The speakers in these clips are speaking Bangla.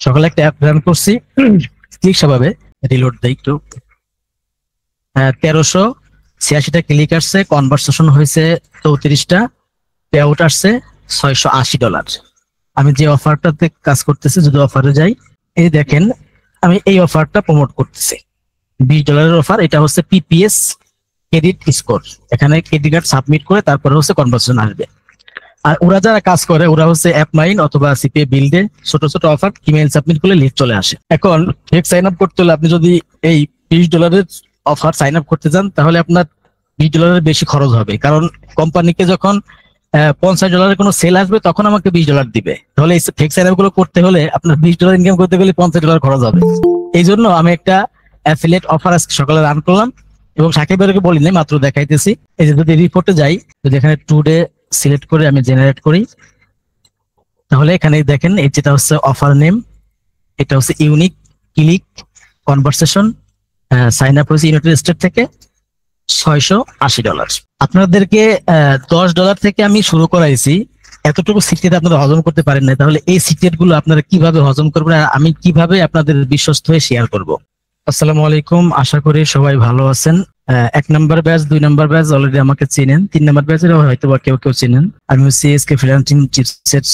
সকালে একটা অ্যাপ রান করছি, ক্লিক স্বভাবে রিলোড দেই একটু। 1386টা ক্লিক আসছে, কনভারসেশন হয়েছে 34টা, পে আউট আসছে $680। আমি যে অফারটাতে কাজ করতেছি, যদি অফারে যাই, এই দেখেন আমি এই অফারটা প্রমোট করতেছি। $20 অফার। এটা হচ্ছে পিপিএস ক্রেডিট স্কোর। এখানে ক্রেডিট কার্ড সাবমিট করে তারপরে হচ্ছে কনভার্সেশন আসবে। আর ওরা যারা কাজ করে ওরা হচ্ছে অ্যাপ মাইন অথবা সিপিএ বিল্ডে ছোট ছোট অফার ইমেইল সাবমিট করলে লিস্ট চলে আসে। এখন ফেক সাইন আপ করতে হলে আপনি যদি এই $20 অফার সাইন আপ করতে চান তাহলে আপনার $20 বেশি খরচ হবে, কারণ কোম্পানিকে যখন $50 কোনো সেল আসবে তখন আমাকে $20 দিবে। তাহলে এই ফেক সাইন আপ গুলো করতে হলে আপনার $20 ইনকাম করতে গেলে $50 খরচ হবে। এই জন্য আমি একটা অ্যাফিলিয়েট অফার আজকে সকালে রান করলাম এবং সাকিব ভাইকে বলি নাই, মাত্র দেখাইতেছি। এই যে যদি রিপোর্টে যাই, যদি এখানে টুডে সিলেক্ট করে আমি জেনারেট করি, তাহলে এখানে দেখেন এই যেটা হচ্ছে অফার নেম, এটা হচ্ছে unique click conversation, sign up হয়েছে ইউনাইটেড স্টেট থেকে $680। আপনাদেরকে $10 থেকে আমি শুরু করাইছি। এতটুকু সিক্রেট আপনারা হজম করতে পারেন না, তাহলে এই সিক্রেট গুলো আপনারা কিভাবে হজম করবেন আর আমি কিভাবে আপনাদের বিশ্বস্ত হয়ে শেয়ার করব। আসসালামু আলাইকুম, আশা করি সবাই ভালো আছেন। 1 নম্বর ব্যাচ, 2 নম্বর ব্যাচ অলরেডি আমাকে চিনেন, 3 নম্বর ব্যাচের হয়তো বা কেউ কেউ চিনেন। আমি সিএসকে ফ্রিল্যান্সিং চিপসেট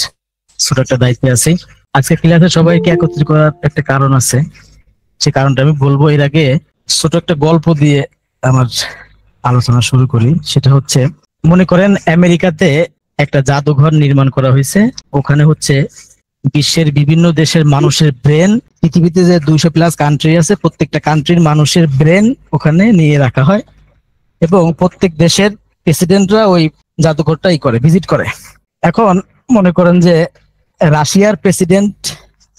ছোট একটা দায়িত্বে আছি। আজকে ক্লাসে সবাইকে একত্রিত করার একটা কারণ আছে, সে কারণটা আমি বলবো। এর আগে ছোট একটা গল্প দিয়ে আমার আলোচনা শুরু করি। সেটা হচ্ছে, মনে করেন আমেরিকাতে একটা জাদুঘর নির্মাণ করা হয়েছে। ওখানে হচ্ছে বিশ্বের বিভিন্ন দেশের মানুষের ব্রেন, পৃথিবীতে যে 200+ কান্ট্রি আছে প্রত্যেকটা কান্ট্রির মানুষের ব্রেন ওখানে নিয়ে রাখা হয় এবং প্রত্যেক দেশের প্রেসিডেন্টরা ওই জাদুঘরটাই করে, ভিজিট করে। এখন মনে করেন যে রাশিয়ার প্রেসিডেন্ট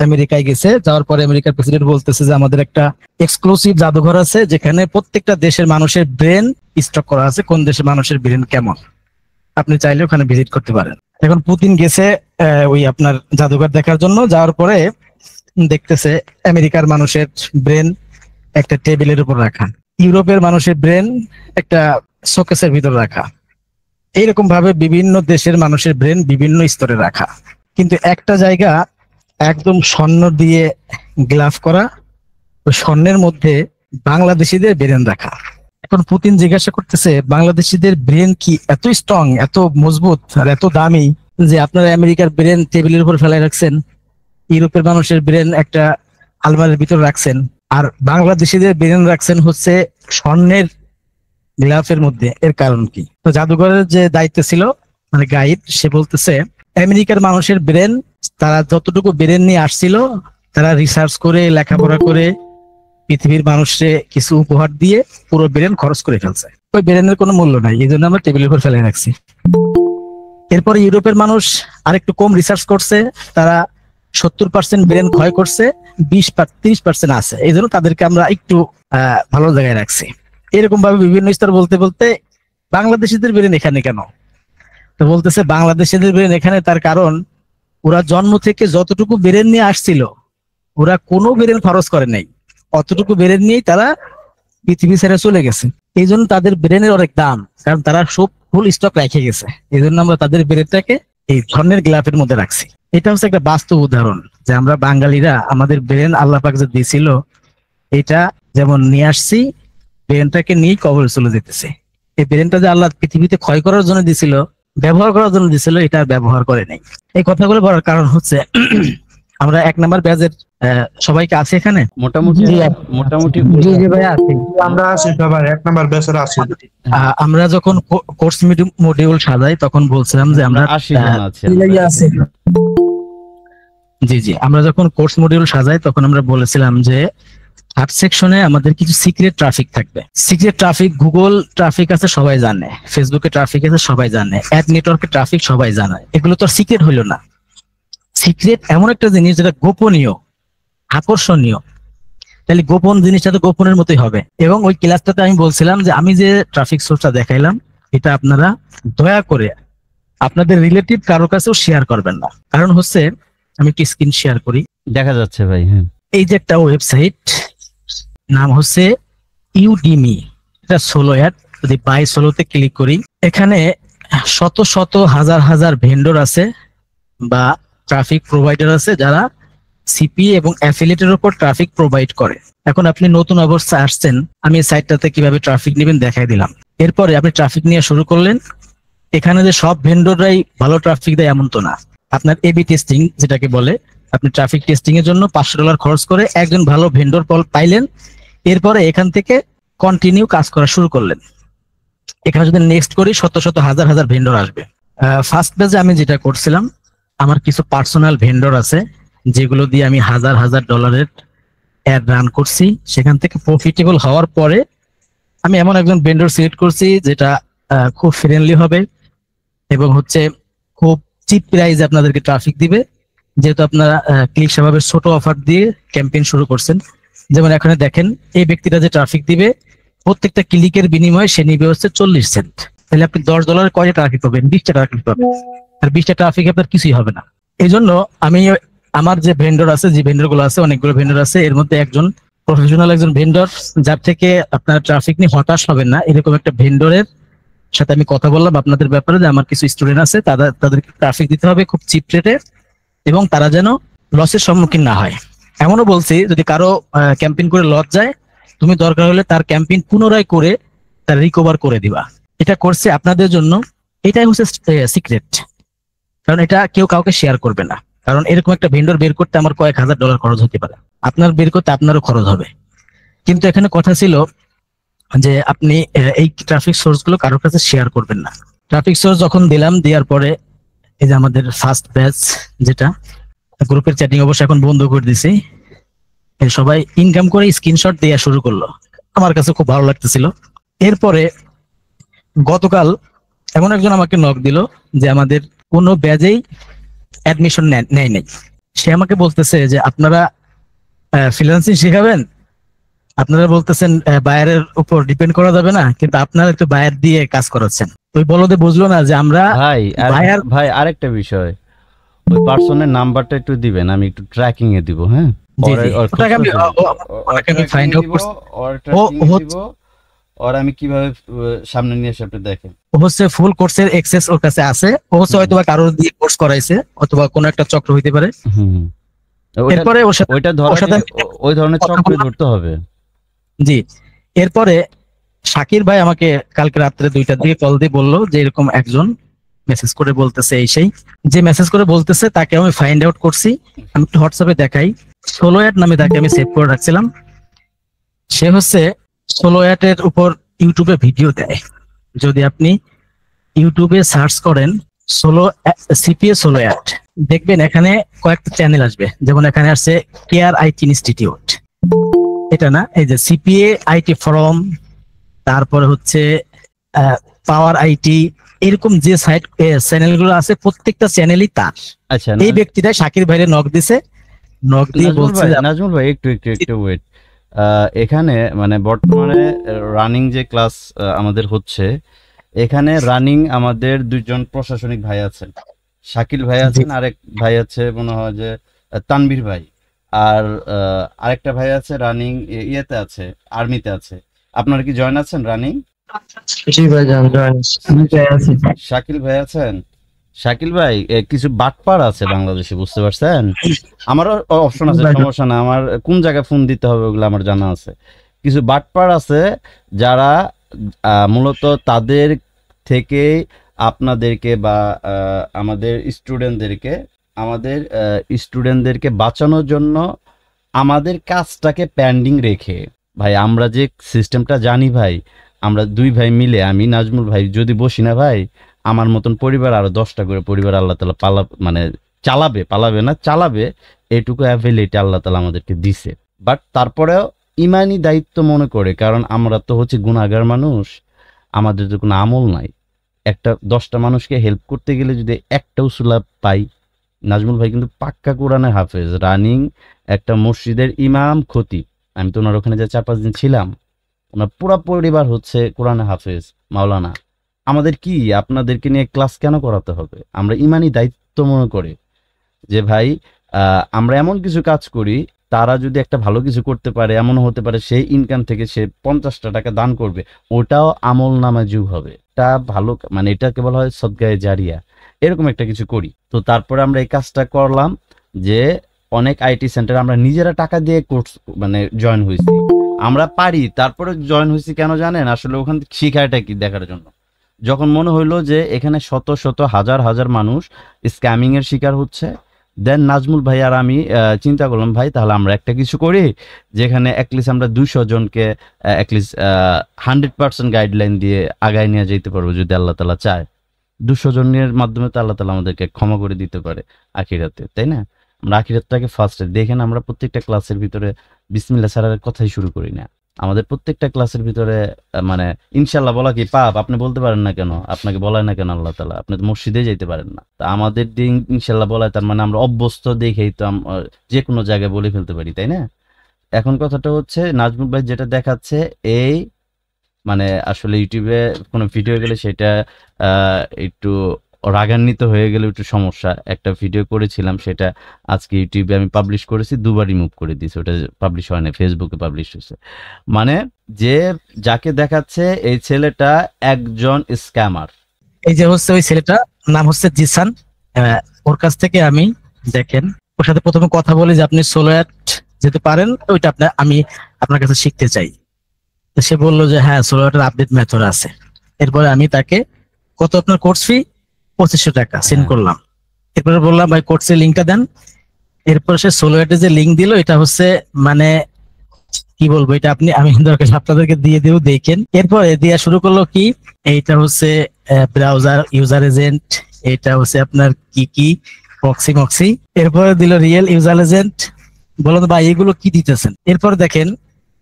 আমেরিকায় গেছে, যাওয়ার পরে আমেরিকার প্রেসিডেন্ট বলতেছে যে আমাদের একটা এক্সক্লুসিভ জাদুঘর আছে যেখানে প্রত্যেকটা দেশের মানুষের ব্রেন স্টক করা আছে, কোন দেশের মানুষের ব্রেন কেমন, আপনি চাইলে ওখানে ভিজিট করতে পারেন। এখন পুতিন গেছে ওই আপনার জাদুঘর দেখার জন্য। যাওয়ার পরে দেখতেছে আমেরিকার মানুষের ব্রেন একটা টেবিলের উপর রাখা, ইউরোপের মানুষের ব্রেন একটা শোকেসের ভিতর রাখা, এইরকম ভাবে বিভিন্ন দেশের মানুষের ব্রেন বিভিন্ন স্তরে রাখা। কিন্তু একটা জায়গা একদম স্বর্ণ দিয়ে গ্লাভ করা, ওই স্বর্ণের মধ্যে বাংলাদেশিদের ব্রেন রাখা। এখন পুতিন জিজ্ঞাসা করতেছে বাংলাদেশিদের ব্রেন কি এত স্ট্রং, এত মজবুত আর এত দামি যে আপনারা আমেরিকার ব্রেন টেবিলের উপর ফেলাই রাখছেন, ইউরোপের মানুষের ব্রেন একটা আলমারির ভিতর রাখছেন, আর বাংলাদেশিদের ব্রেন রাখছেন হচ্ছে স্বর্ণের গ্লাফের মধ্যে, এর কারণ কি? তো জাদুঘরের যে দায়িত্ব ছিল মানে গাইড, সে বলতেছে আমেরিকার মানুষের ব্রেন, তারা যতটুকু ব্রেন নিয়ে আসছিল তারা রিসার্চ করে লেখাপড়া করে পৃথিবীর মানুষকে কিছু উপহার দিয়ে পুরো ব্রেন খরচ করে ফেলছে। ওই ব্রেনের কোনো মূল্য নাই, এই জন্য আমরা টেবিলের উপর ফেলে রাখছি। এরপরে ইউরোপের মানুষ আরেকটু কম রিসার্চ করছে, তারা 70% ব্রেন ক্ষয় করছে, 20-30% আছে, এই জন্য তাদেরকে আমরা একটু ভালো জায়গায় রাখছি। এরকম ভাবে বিভিন্ন স্তর বলতে বলতে বাংলাদেশিদের ব্রেন এখানে কেন? তো বলতেছে বাংলাদেশিদের ব্রেন এখানে তার কারণ ওরা জন্ম থেকে যতটুকু ব্রেন নিয়ে আসছিল ওরা কোনো ব্রেন খরচ করে নাই, অতটুকু ব্রেন নিয়েই তারা পৃথিবী ছেড়ে চলে গেছে। এই জন্য তাদের ব্রেনের অনেক দাম, কারণ তারা সব ফুল স্টক রেখে গেছে। এই জন্য আমরা তাদের ব্রেনটাকে এই ধরনের গ্লাফের মধ্যে রাখছি। এটা হচ্ছে একটা বাস্তব উদাহরণ যে আমরা বাঙালিরা আমাদের ব্রেন আল্লাহ পাক যে দিয়েছিল এটা যেমন নিয়ে আসছি, ব্রেনটাকে নিয়ে কবরে চলে যেতেছে। এই ব্রেনটা যে আল্লাহ পৃথিবীতে ক্ষয় করার জন্য দিয়েছিল, ব্যবহার করার জন্য দিয়েছিল, এটা ব্যবহার করে নাই। এই কথাগুলো বলার কারণ হচ্ছে আমরা 1 নাম্বার ব্যাচের সবাইকে আছে এখানে মোটামুটি জি জি ভাই আছি, আমরা আছি সবাই 1 নাম্বার ব্যাচের আছি। আমরা যখন কোর্স মডিউল সাজাই তখন বলছিলাম যে আমরা 80 জন আছি। জি জি, আমরা যখন কোর্স মডিউল সাজাই তখন আমরা বলেছিলাম যে 8 সেকশনে আমাদের কিছু সিক্রেট ট্রাফিক থাকবে। সিক্রেট ট্রাফিক, গুগল ট্রাফিক আছে সবাই জানে, ফেসবুকে ট্রাফিক আছে সবাই জানে, অ্যাড নেটওয়ার্কে ট্রাফিক সবাই জানে, এগুলো তো সিক্রেট হইলো না। সিক্রেট এমন একটা জিনিস যেটা গোপনীয়, আকর্ষণীয়, তাহলে গোপন জিনিসটা তো গোপনের মতোই হবে। এবং ওই ক্লাসটাতে আমি বলছিলাম যে আমি যে ট্রাফিক সোর্সটা দেখাইলাম এটা আপনারা দয়া করে আপনাদের রিলেটিভ কারো কাছেও শেয়ার করবেন না। কারণ হচ্ছে, আমি একটু স্ক্রিন শেয়ার করি, দেখা যাচ্ছে ভাই। হ্যাঁ, এই যে একটা ওয়েবসাইট, নাম হচ্ছে ইউডিমি, এটা সোলো অ্যাড। যদি বাই সোলোতে ক্লিক করি, এখানে শত শত হাজার হাজার ভেন্ডর আছে বা ট্রাফিক প্রোভাইডার আছে যারা সিপিএ এবং অ্যাফিলিয়েটের উপর ট্রাফিক প্রোভাইড করে। এখন আপনি নতুন অবস্থায় আসছেন, আমি এই সাইটটাতে কিভাবে ট্রাফিক নেবেন দেখাই দিলাম। এরপরে আপনি ট্রাফিক নিয়ে শুরু করলেন। এখানে যে সব ভেন্ডররাই ভালো ট্রাফিক দেয় এমন তো না। আপনার এবি টেস্টিং যেটাকে বলে, আপনি ট্রাফিক টেস্টিং এর জন্য $500 খরচ করে একজন ভালো ভেন্ডর পাইলেন। এরপরে এখান থেকে কন্টিনিউ কাজ করা শুরু করলেন। এখানে যদি নেক্সট করি, শত শত হাজার হাজার ভেন্ডর আসবে। ফার্স্ট পেজে আমি যেটা করছিলাম, আমার কিছু পার্সোনাল ভেন্ডর আছে যেগুলো দিয়ে আমি হাজার হাজার ডলারের অ্যাড রান করছি। সেখান থেকে প্রফিটেবল হওয়ার পরে আমি এমন একজন ভেন্ডর সিলেক্ট করছি যেটা খুব ফ্রেন্ডলি হবে এবং হচ্ছে খুব চিপ প্রাইসে আপনাদেরকে ট্রাফিক দিবে। যেহেতু আপনারা ক্লিক সেভাবে ছোট অফার দিয়ে ক্যাম্পেইন শুরু করছেন। যেমন এখানে দেখেন, এই ব্যক্তিটা যে ট্রাফিক দিবে প্রত্যেকটা ক্লিকের বিনিময়ে সে নিবে হচ্ছে 40 সেন্ট। তাহলে আপনি $10 কয়টা ট্রাফিক পাবেন? 20টা ট্রাফিক পাবেন। আর 20টা ট্রাফিক আপনার কিছুই হবে না। এই জন্য আমি আমার যে ভেন্ডর আছে, যে ভেন্ডর গুলো আছে, অনেকগুলো ভেন্ডর আছে, এর মধ্যে একজন প্রফেশনাল একজন ভেন্ডর যার থেকে আপনারা ট্রাফিক নিয়ে হতাশ হবেন না, এরকম একটা ভেন্ডরের সাথে আমি কথা বললাম আপনাদের ব্যাপারে, যে আমার কিছু স্টুডেন্ট আছে তাদেরকে ট্রাফিক দিতে হবে খুব চিপ রেটে এবং তারা যেন লসের সম্মুখীন না হয়। এমনও বলছি, যদি কারো ক্যাম্পেইন করে লস যায়, তুমি দরকার হলে তার ক্যাম্পেইন পুনরায় করে তার রিকভার করে দিবা। এটা করছে আপনাদের জন্য। এটাই হচ্ছে সিক্রেট, কারণ এটা কেউ কাউকে শেয়ার করবে না। কারণ এরকম একটা ভেন্ডর বের করতে আমার কয়েক হাজার ডলার খরচ হতে পারে, আপনার বের করতে আপনারও খরচ হবে। কিন্তু এখানে কথা ছিল যে আপনি এই ট্রাফিক সোর্স গুলো কারোর কাছে শেয়ার করবেন না। ট্রাফিক সোর্স যখন দিলাম, দেওয়ার পরে এই যে আমাদের ফার্স্ট ব্যাচ, যেটা গ্রুপের চ্যাটিং অবশ্য এখন বন্ধ করে দিছি, সবাই ইনকাম করে স্ক্রিনশট দেওয়া শুরু করলো। আমার কাছে খুব ভালো লাগতেছিল। এরপরে গতকাল এমন একজন আমাকে নক দিল যে আমাদের কোনো ব্যাচেই অ্যাডমিশন নেয় নাই। সে আমাকে বলতেছে যে আপনারা ফ্রিল্যান্সিং শেখাবেন, আপনারা বলতেছেন বায়ারের উপর ডিপেন্ড করা যাবে না, কিন্তু আপনারা একটু বায়ার দিয়ে কাজ করাচ্ছেন। ওই বলদে বুঝলো না যে আমরা ভাই আরেকটা বিষয়, ওই পার্সনের নাম্বারটা একটু দিবেন, আমি একটু ট্র্যাকিং এ দিব। হ্যাঁ, আমি কিভাবে সামনে নিয়ে এসে আপনি দেখেন। ও হচ্ছে ফুল কোর্সের অ্যাক্সেস ওর কাছে আছে। ও হচ্ছে হয়তো বা কারোর দিয়ে কোর্স করাইছে, অথবা কোনো একটা চক্র হইতে পারে। এরপরে ওই ধরনের চক্র ধরতে হবে। জি। এরপরে শাকির ভাই আমাকে কালকে রাত্রে 2টার দিকে কল দিয়ে বললো যে এরকম একজন মেসেজ করে বলতেছে, সেই যে মেসেজ করে বলতেছে তাকে আমি ফাইন্ড আউট করছি। আমি একটু হোয়াটসঅ্যাপে দেখাই। সোলোয়াট নামে তাকে আমি সেভ করে রাখছিলাম। সে হচ্ছে সোলোয়াটের উপর ইউটিউবে ভিডিও দেয়। যদি আপনি ইউটিউবে সার্চ করেন সিপিএ সোলোয়াট, দেখবেন এখানে কয়েকটা চ্যানেল আসবে। যেমন এখানে আসছে কেয়ার আইটি ইনস্টিটিউট, এটা না, এই যে সিপিএ আইটি ফোরাম, তারপরে হচ্ছে পাওয়ার আইটি, এরকম যে সাইট চ্যানেলগুলো আছে প্রত্যেকটা চ্যানেলই তার। আচ্ছা, এই ব্যক্তিটা শাকির ভাইরে নক দিছে, নক দিয়ে বলছে নাজমুল ভাই একটু ওয়েট। এখানে মানে বর্তমানে রানিং যে ক্লাস আমাদের হচ্ছে, এখানে রানিং আমাদের দুইজন প্রশাসনিক ভাই আছেন, শাকিল ভাই আছেন, আরেক ভাই আছে মনে হয় যে তানভীর ভাই, আর আরেকটা ভাই আছে রানিং ইয়েতে আছে, আর্মিতে আছে। আপনারা কি জয়েন আছেন রানিং? জি ভাই, শাকিল ভাই আছেন? শাকিল ভাই, কিছু বাটপার আছে বাংলাদেশে, বুঝতে পারছেন? আমারও অপশন আছে, সমস্যা না, আমার কোন জায়গায় ফোন দিতে হবে ওগুলো আমার জানা আছে। কিছু বাটপার আছে যারা মূলত তাদের থেকে আপনাদেরকে বা আমাদের স্টুডেন্টদেরকে বাঁচানোর জন্য আমাদের কাজটাকে পেন্ডিং রেখে, ভাই আমরা যে সিস্টেমটা জানি ভাই, আমরা দুই ভাই মিলে, আমি নাজমুল ভাই যদি বসি না ভাই, আমার মতন পরিবার আরো 10টা করে পরিবার আল্লাহ তাআলা চালাবে, এটুকু অ্যাবিলিটি আল্লাহ তাআলা আমাদেরকে দিছে। বাট তারপরেও ইমানি দায়িত্ব মনে করে, কারণ আমরা তো হচ্ছে গুনাহগার মানুষ, আমাদের তো কোনো আমল নাই। 10টা মানুষকে হেল্প করতে গেলে যদি একটা উসুলা পাই, নাজমুল ভাই কিন্তু পাক্কা কোরআনের হাফেজ, রানিং একটা মসজিদের ইমাম, খতিব। আমি তো ওনার ওখানে যে 4-5 দিন ছিলাম, ওনার পুরো পরিবার হচ্ছে কোরআনে হাফেজ, মাওলানা। আমাদের কি আপনাদেরকে নিয়ে ক্লাস কেন করাতে হবে? আমরা ইমানি দায়িত্ব মনে করি যে ভাই আমরা এমন কিছু কাজ করি, তারা যদি একটা ভালো কিছু করতে পারে, এমন হতে পারে সেই ইনকাম থেকে সে 50টা টাকা দান করবে, ওটাও আমল নামা যুগ হবে। এটা ভালো, মানে এটাকে বলা হয় সদকায়ে জারিয়া, এরকম একটা কিছু করি। তো তারপরে আমরা এই কাজটা করলাম যে অনেক আইটি সেন্টার আমরা নিজেরা টাকা দিয়ে কোর্স মানে জয়েন হয়েছি, আমরা পারি, তারপরে জয়েন হয়েছি কেন জানেন? আসলে ওখান থেকে শিখাটা কি দেখার জন্য। যখন মনে হইলো যে এখানে শত শত হাজার হাজার মানুষ স্ক্যামিং এর শিকার হচ্ছে, দেন নাজমুল ভাই আর আমি চিন্তা করলাম, ভাই তাহলে আমরা একটা কিছু করি যেখানে অ্যাটলিস্ট আমরা 200 জনকে অ্যাটলিস্ট 100% গাইডলাইন দিয়ে আগায় নিয়ে যেতে পারবো যদি আল্লাহ তাআলা চায়। 200 জনের মাধ্যমে তো আল্লাহ তাআলা আমাদেরকে ক্ষমা করে দিতে পারে আখিরাতে, তাই না? আমরা আখিরাতটাকে ফার্স্টে দেখেন, আমরা প্রত্যেকটা ক্লাসের ভিতরে বিসমিল্লাহ ছাড়ার কথাই শুরু করি না। আমাদের প্রত্যেকটা ক্লাসের ভিতরে মানে ইনশাল্লাহ বলা কি পাপ, আপনি বলতে পারেন না কেন? আপনাকে বলায় না কেন আল্লাহ তাআলা? আপনি তো মসজিদে যাইতে পারেন না। তা আমাদের দিন ইনশাল্লাহ বলায়, তার মানে আমরা অভ্যস্ত দেখেই তো যে কোনো জায়গায় বলে ফেলতে পারি, তাই না? এখন কথাটা হচ্ছে নাজমুল ভাই যেটা দেখাচ্ছে, এই মানে আসলে ইউটিউবে কোনো ভিডিও গেলে সেটা একটু রাগান্বিত হয়ে গেলে একটু সমস্যা। একটা ভিডিও করেছিলাম, সেটা আজকে ইউটিউবে আমি পাবলিশ করেছি, দুবার রিমুভ করে দিয়েছি, ওটা পাবলিশ হয় না, ফেসবুকে পাবলিশ হয়েছে। মানে যে যাকে দেখাচ্ছে এই ছেলেটা একজন স্ক্যামার। এই যে হচ্ছে ওই ছেলেটা, নাম হচ্ছে জিসান। ওর কাছ থেকে আমি দেখেন ওর সাথে প্রথমে কথা বলি যে আপনি সোলো অ্যাড যেতে পারেন, ওইটা আমি আপনার কাছে শিখতে চাই। তো সে বললো যে হ্যাঁ, সোলো অ্যাডের আপডেট মেথড আছে। এরপরে আমি তাকে কত আপনার কোর্স ফি 2500 টাকা সেন্ড করলাম। এরপরে বললাম ভাই কোর্সের লিঙ্কটা দেন। এরপর সে সোলো অ্যাডে যে লিঙ্ক দিল, এটা হচ্ছে মানে কি বলবো, এটা আমি দরকার আপনাদেরকে দিয়ে দেব, দেখেন। এরপরে দেওয়া শুরু করলো কি, এইটা হচ্ছে ব্রাউজার ইউজার এজেন্ট, এটা হচ্ছে আপনার কি প্রক্সি। এরপরে দিল রিয়েল ইউজার এজেন্ট। বললাম ভাই এগুলো কি দিতেছেন? এরপর দেখেন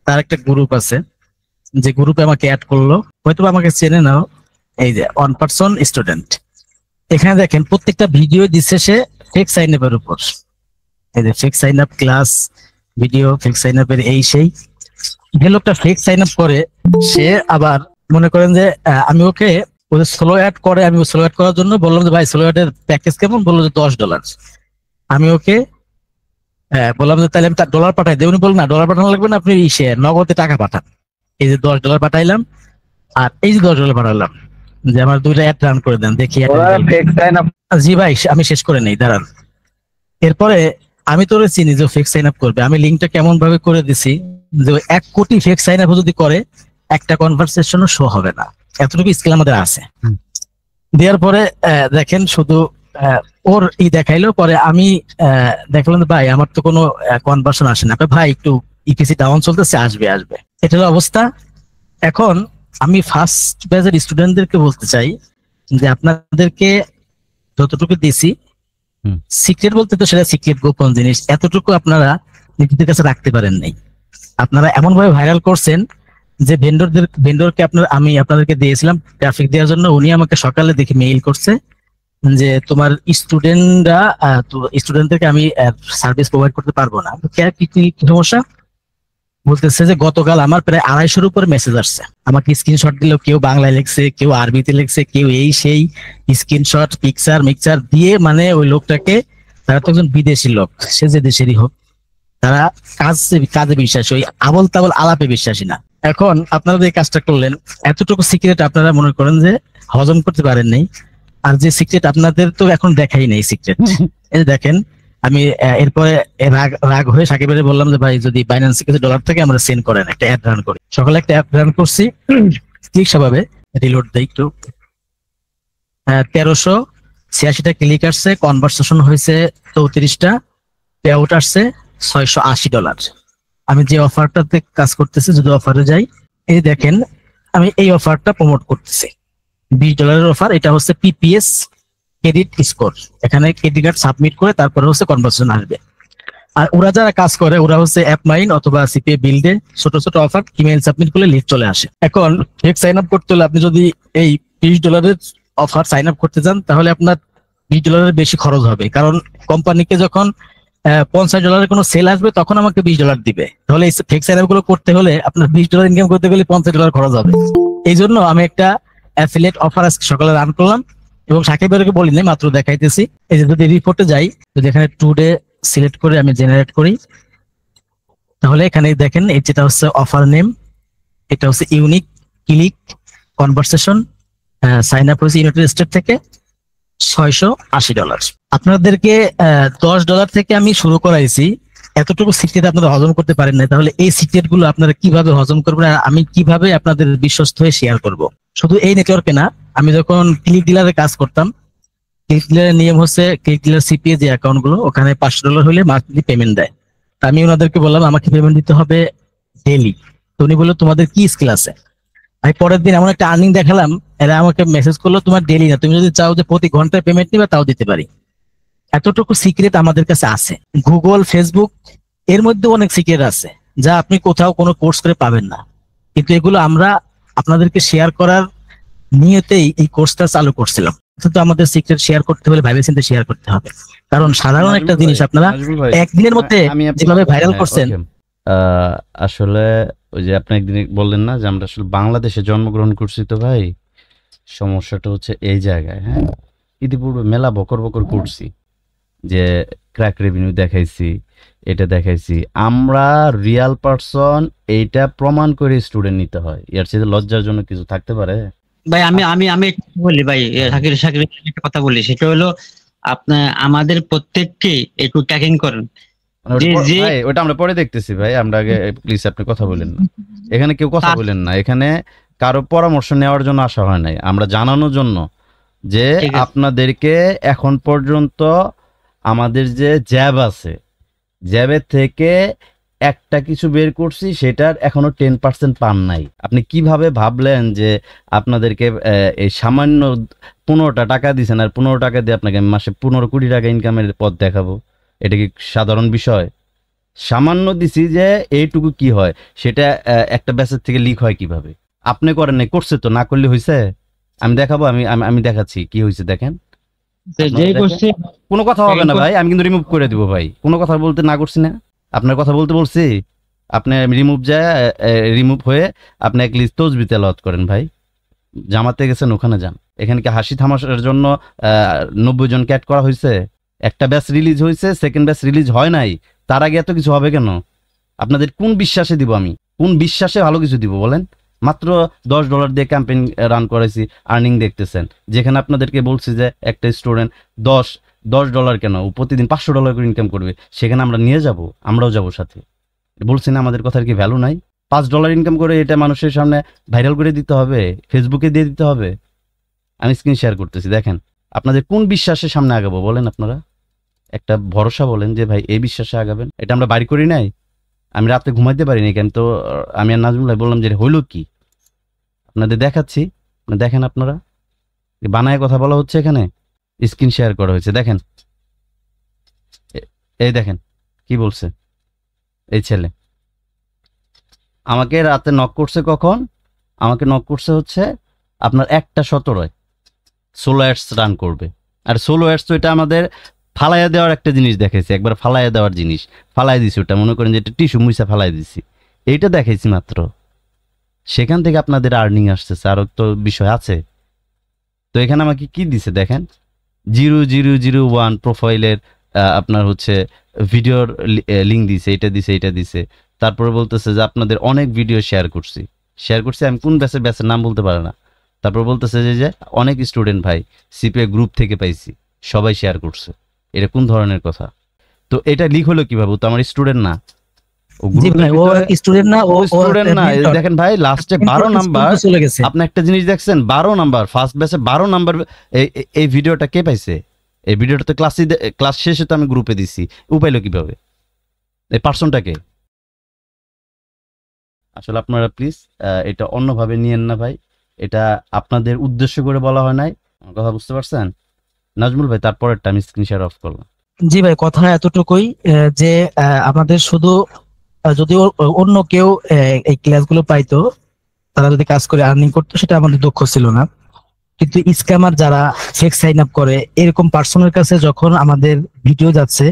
তার একটা গ্রুপ আছে, যে গ্রুপে আমাকে অ্যাড করলো, হয়তো আমাকে চেনে নাও, এই যে 1% স্টুডেন্ট। এখানে দেখেন প্রত্যেকটা ভিডিও দিচ্ছে সে ফেক সাইন আপের উপর, এই যে fake sign up class video, fake sign আপের এই সেই। যে লোকটা ফেক সাইন আপ করে, সে আবার মনে করেন যে আমি ওকে ওদের স্লো অ্যাড করে, আমি স্লো অ্যাড করার জন্য বললাম যে ভাই স্লো অ্যাডের প্যাকেজ কেমন? বললো যে $10। আমি ওকে বললাম যে তাহলে আমি তার ডলার পাঠাই দেব। উনি বললেন না, ডলার পাঠানো লাগবে না, আপনি নগদে টাকা পাঠান। এই যে $10 পাঠাইলাম, আর এই যে $10 পাঠালাম, যে আমার 2টা অ্যাড রান করে দেন দেখি। জি ভাই, আমি শেষ করে নেই, দাঁড়ান। এরপরে আমি তোরে চিনি যে ফেক সাইন আপ করবে, আমি লিঙ্কটা কেমন ভাবে করে দিছি যে 1 কোটি ফেক সাইন আপ যদি করে একটা কনভারসেশনও শো হবে না, এতটুকু স্কিল আমাদের আছে। দেওয়ার পরে দেখেন শুধু ওর দেখাইলো। পরে আমি দেখলাম ভাই আমার তো কোনো কনভার্সন আসে না। ভাই একটু ইপিসি ডাউন চলতেছে, আসবে। এটা হলো অবস্থা। এখন আমি ফার্স্ট ব্যাচের স্টুডেন্টদেরকে বলতে চাই যে আপনাদেরকে যতটুকু দিছি, সিক্রেট বলতে তো সেটা সিক্রেট, গোপন জিনিস, এতটুকু আপনারা নিজেদের কাছে রাখতে পারেন নাই। আপনারা এমন ভাবে ভাইরাল করছেন যে ভেন্ডরকে আমি আপনাদেরকে দিয়েছিলাম ট্রাফিক দেওয়ার জন্য, উনি আমাকে সকালে দেখে মেইল করছে যে তোমার স্টুডেন্টদেরকে আমি সার্ভিস প্রোভাইড করতে পারবো না। কি সমস্যা? বলতেছে যে গতকাল আমার প্রায় 250-এর উপর মেসেজ আসছে, আমাকে স্ক্রিনশট দিল, কেউ বাংলায় লিখছে, কেউ আরবিতে লিখছে, কেউ এই সেই স্ক্রিনশট মিক্সার দিয়ে, মানে ওই লোকটাকে, তারা তো একজন বিদেশি লোক, সে যে দেশেরই হোক, তারা কাজে বিশ্বাসী, ওই আবল তাবল আলাপে বিশ্বাসী না। এখন আপনারা যে কাজটা করলেন, এতটুকু সিক্রেট আপনারা মনে করেন যে হজম করতে পারেন নাই। আর যে সিক্রেট আপনাদের তো এখন দেখাই নাই সিক্রেট, এই দেখেন। আমি এরপরে রাগ হয়ে সাকিবের বললাম যে ভাই যদি বাইন্যান্সে কিছু ডলার থেকে আমরা সেন্ড করেন, একটা অ্যাড রান করি। সকালে একটা অ্যাড রান করছি, ক্লিক স্বভাবে রিলোড দেই একটু, 1386টা ক্লিক আসছে, কনভারসেশন হয়েছে 34টা, পে আউট আসছে $680। আমি যে অফারটাতে কাজ করতেছি, যদি অফারে যাই, এই দেখেন আমি এই অফারটা প্রমোট করতেছি, $20 অফার। এটা হচ্ছে পিপিএস ক্রেডিট স্কোর, এখানে ক্রেডিট কার্ড সাবমিট করে তারপরে হচ্ছে কনভার্সেশন আসবে। আর ওরা যারা কাজ করে, ওরা হচ্ছে অ্যাপমাইন অথবা সিপিএ বিল্ডে ছোট অফার ইমেইল সাবমিট করলে লিস্ট চলে আসে। এখন ফেক সাইন আপ করতে হলে আপনি যদি এই $20 অফার সাইন আপ করতে চান, তাহলে আপনার $20 বেশি খরচ হবে, কারণ কোম্পানিকে যখন $50 কোনো সেল আসবে তখন আমাকে $20 দিবে। তাহলে এই ফেক সাইন আপ গুলো করতে হলে আপনার $20 ইনকাম করতে গেলে $50 খরচ হবে। এই জন্য আমি একটা অ্যাফিলিয়েট অফার আজকে সকালে রান করলাম, এবং সাকিব ভাইকে বলি নাই, মাত্র দেখাইতেছি। এই যে যদি রিপোর্টে যাই, যদি এখানে টুডে সিলেক্ট করে আমি জেনারেট করি, তাহলে এখানে দেখেন এই যেটা হচ্ছে অফার নেম, এটা হচ্ছে unique click conversation, sign up হয়েছে ইউনাইটেড স্টেট থেকে, $680। আপনাদেরকে $10 থেকে আমি শুরু করাইছি, এতটুকু সিক্রেট আপনারা হজম করতে পারেন না, তাহলে এই সিক্রেট গুলো আপনারা কিভাবে হজম করবেন আর আমি কিভাবে আপনাদের বিশ্বস্ত হয়ে শেয়ার করব? শুধু এই নেটওয়ার্কে না, আমি যখন ক্লিক ডিলারে কাজ করতাম, ক্লিক ডিলারের নিয়ম হচ্ছে ক্লিক ডিলার সিপিএ যে অ্যাকাউন্ট গুলো, ওখানে $500 হলে মান্থলি পেমেন্ট দেয়। তা আমি ওনাদেরকে বললাম আমাকে পেমেন্ট দিতে হবে ডেইলি। তো উনি বললো তোমাদের কি স্কিল আছে? আমি পরের দিন এমন একটা আর্নিং দেখালাম, এরা আমাকে মেসেজ করলো তোমার ডেইলি না, তুমি যদি চাও যে প্রতি ঘন্টায় পেমেন্ট নিবে তাও দিতে পারি। এতটুকু সিক্রেট আমাদের কাছে আছে। গুগল, ফেসবুক এর মধ্যে অনেক সিক্রেট আছে যা আপনি কোথাও কোনো কোর্স করে পাবেন না, কিন্তু এগুলো আমরা আপনাদেরকে শেয়ার করার নিয়তেই এই কোর্সটা চালু করছিলাম। কিন্তু আমাদের সিক্রেট শেয়ার করতে হলে ভাইবে চিন্তে শেয়ার করতে হবে, কারণ সাধারণ একটা নাজমুল জিনিস ভাই, আপনারা নাজমুল ভাই, একদিনের মধ্যে আমি আপনাকে- যেভাবে ভাইরাল হ্যাঁ, করছেন। okay. আসলে ওই যে আপনি একদিন বললেন না যে আমরা আসলে বাংলাদেশে জন্মগ্রহণ করছি, তো ভাই সমস্যাটা হচ্ছে এই জায়গায়। হ্যাঁ, ইতিপূর্বে মেলা বকর বকর করছি যে ক্র্যাক রেভিনিউ দেখাইছি, এটা দেখাইছি। আমরা রিয়াল পারসন, এইটা প্রমাণ করে স্টুডেন্ট নিতে হয়। এর চেয়ে লজ্জার জন্য কিছু থাকতে পারে? ভাই আমি আমি আমি একটা কথা বলি ভাই, শাকির শাকির একটা কথা বলি, সেটা হলো আপনার আমাদের প্রত্যেককে একটু ট্র্যাকিং করেন। মানে ওটা ভাই ওটা আমরা পরে দেখতেছি ভাই, আমরা আগে প্লিজ আপনি কথা বলেন না, এখানে কেউ কথা বলেন না, এখানে কারো পরামর্শ নেওয়ার জন্য আসা হয় নাই, আমরা জানানোর জন্য যে ঠিক আছে। আপনাদেরকে এখন পর্যন্ত আমাদের যে জ্যাব আছে, জ্যাবের থেকে একটা কিছু বের করছি, সেটার এখনো 10% পান নাই। আপনি কিভাবে ভাবলেন যে আপনাদেরকে এই সামান্য 15টা টাকা দিয়েছেন আর 15 টাকা দিয়ে আপনাকে আমি মাসে 15 কোটি টাকা ইনকামের পথ দেখাবো? এটা কি সাধারণ বিষয়? সামান্য দিছি যে এইটুকু কি হয়, সেটা একটা ব্যাচের থেকে লিক হয় কিভাবে? আপনি করেন নাই, করছে তো, না করলে হয়েছে? আমি দেখাবো, আমি আমি আমি দেখাচ্ছি কি হয়েছে, দেখেন। যেই করছে কোনো কথা হবে না ভাই, আমি কিন্তু রিমুভ করে দিব ভাই, কোনো কথা বলতে না করছি না, আপনার কথা বলতে বলছি। আপনি রিমুভ যায়, রিমুভ হয়ে আপনি এক লিস্ট তসবি তেলাওয়াত করেন ভাই, জামাতে গেছেন ওখানে যান। এখানে কি হাসি থামাশার জন্য 90 জন ক্যাট করা হয়েছে? একটা ব্যাচ রিলিজ হয়েছে, সেকেন্ড ব্যাচ রিলিজ হয় নাই, তার আগে এত কিছু হবে কেন? আপনাদের কোন বিশ্বাসে দিব আমি, কোন বিশ্বাসে ভালো কিছু দিব বলেন? মাত্র $10 দিয়ে ক্যাম্পেইন রান করেছি, আর্নিং দেখতেছেন। যেখানে আপনাদেরকে বলছি যে একটা স্টুডেন্ট $10 কেন, ও প্রতিদিন $500 করে ইনকাম করবে, সেখানে আমরা নিয়ে যাব, আমরাও যাব সাথে। বলছি না আমাদের কথার কি ভ্যালু নাই? $5 ইনকাম করে এটা মানুষের সামনে ভাইরাল করে দিতে হবে, ফেসবুকে দিয়ে দিতে হবে। আমি স্ক্রিন শেয়ার করতেছি, দেখেন। আপনাদের কোন বিশ্বাসের সামনে আগাবো বলেন? আপনারা একটা ভরসা বলেন যে ভাই এই বিশ্বাসে আগাবেন। এটা আমরা বাড়ি করি নাই, আমি রাতে ঘুমাইতে পারিনি কেন? তো আমি আর নাজমুল ভাই বললাম যে হইল কি, আপনাদের দেখাচ্ছি, দেখেন। আপনারা বানায় কথা বলা হচ্ছে, এখানে স্ক্রিন শেয়ার করা হয়েছে, দেখেন। এই দেখেন কি বলছে এই ছেলে। আমাকে রাতে নক করছে, কখন আমাকে নক করছে হচ্ছে আপনার 1:17 সোলো অ্যাডস রান করবে। আর সোলো অ্যাডস তো এটা আমাদের ফালাইয়া দেওয়ার একটা জিনিস দেখাইছি, একবার ফালাইয়া দেওয়ার জিনিস ফালাই দিছি, ওটা মনে করেন যে এটা টিস্যু মুইসা ফালাই দিছি, এইটা দেখাইছি মাত্র। সেখান থেকে আপনাদের আর্নিং আসতেছে, আরও তো বিষয় আছে। তো এখানে আমাকে কি দিছে দেখেন, 0001 প্রোফাইলের আপনার হচ্ছে ভিডিওর লিঙ্ক দিছে, এটা দিছে, এটা দিছে। তারপরে বলতেছে যে আপনাদের অনেক ভিডিও শেয়ার করছি, আমি কোন ব্যাচের নাম বলতে পারে না। তারপর বলতেছে যে অনেক স্টুডেন্ট ভাই সিপিএ গ্রুপ থেকে পাইছি, সবাই শেয়ার করছে। এটা কোন ধরনের কথা? তো এটা লিক হলো কিভাবে? ও তো আমার স্টুডেন্ট না, দেখেন ভাই লাস্টে 12 নাম্বার। আপনি একটা জিনিস দেখছেন, 12 নাম্বার, ফার্স্ট ব্যাচে 12 নাম্বার। এই ভিডিওটা কে পাইছে? এই ভিডিওটা তো ক্লাস শেষে তো আমি গ্রুপে দিছি, ও পাইলো কিভাবে? এই পার্সনটাকে আসলে আপনারা প্লিজ এটা অন্যভাবে নিয়েন না ভাই, এটা আপনাদের উদ্দেশ্য করে বলা হয় নাই। কথা বুঝতে পারছেন নাজমুল ভাই? তারপরেরটা আমি স্ক্রিন শেয়ার অফ করলাম। জি ভাই, কথা এতটুকুই যে আমাদের শুধু যদি অন্য কেউ এই ক্লাসগুলো পাইতো, তারা যদি কাজ করে আর্নিং করতো, সেটা আমাদের দুঃখ ছিল না। কিন্তু স্ক্যামার যারা ফেক সাইন আপ করে, এরকম পার্সনের কাছে যখন আমাদের ভিডিও যাচ্ছে,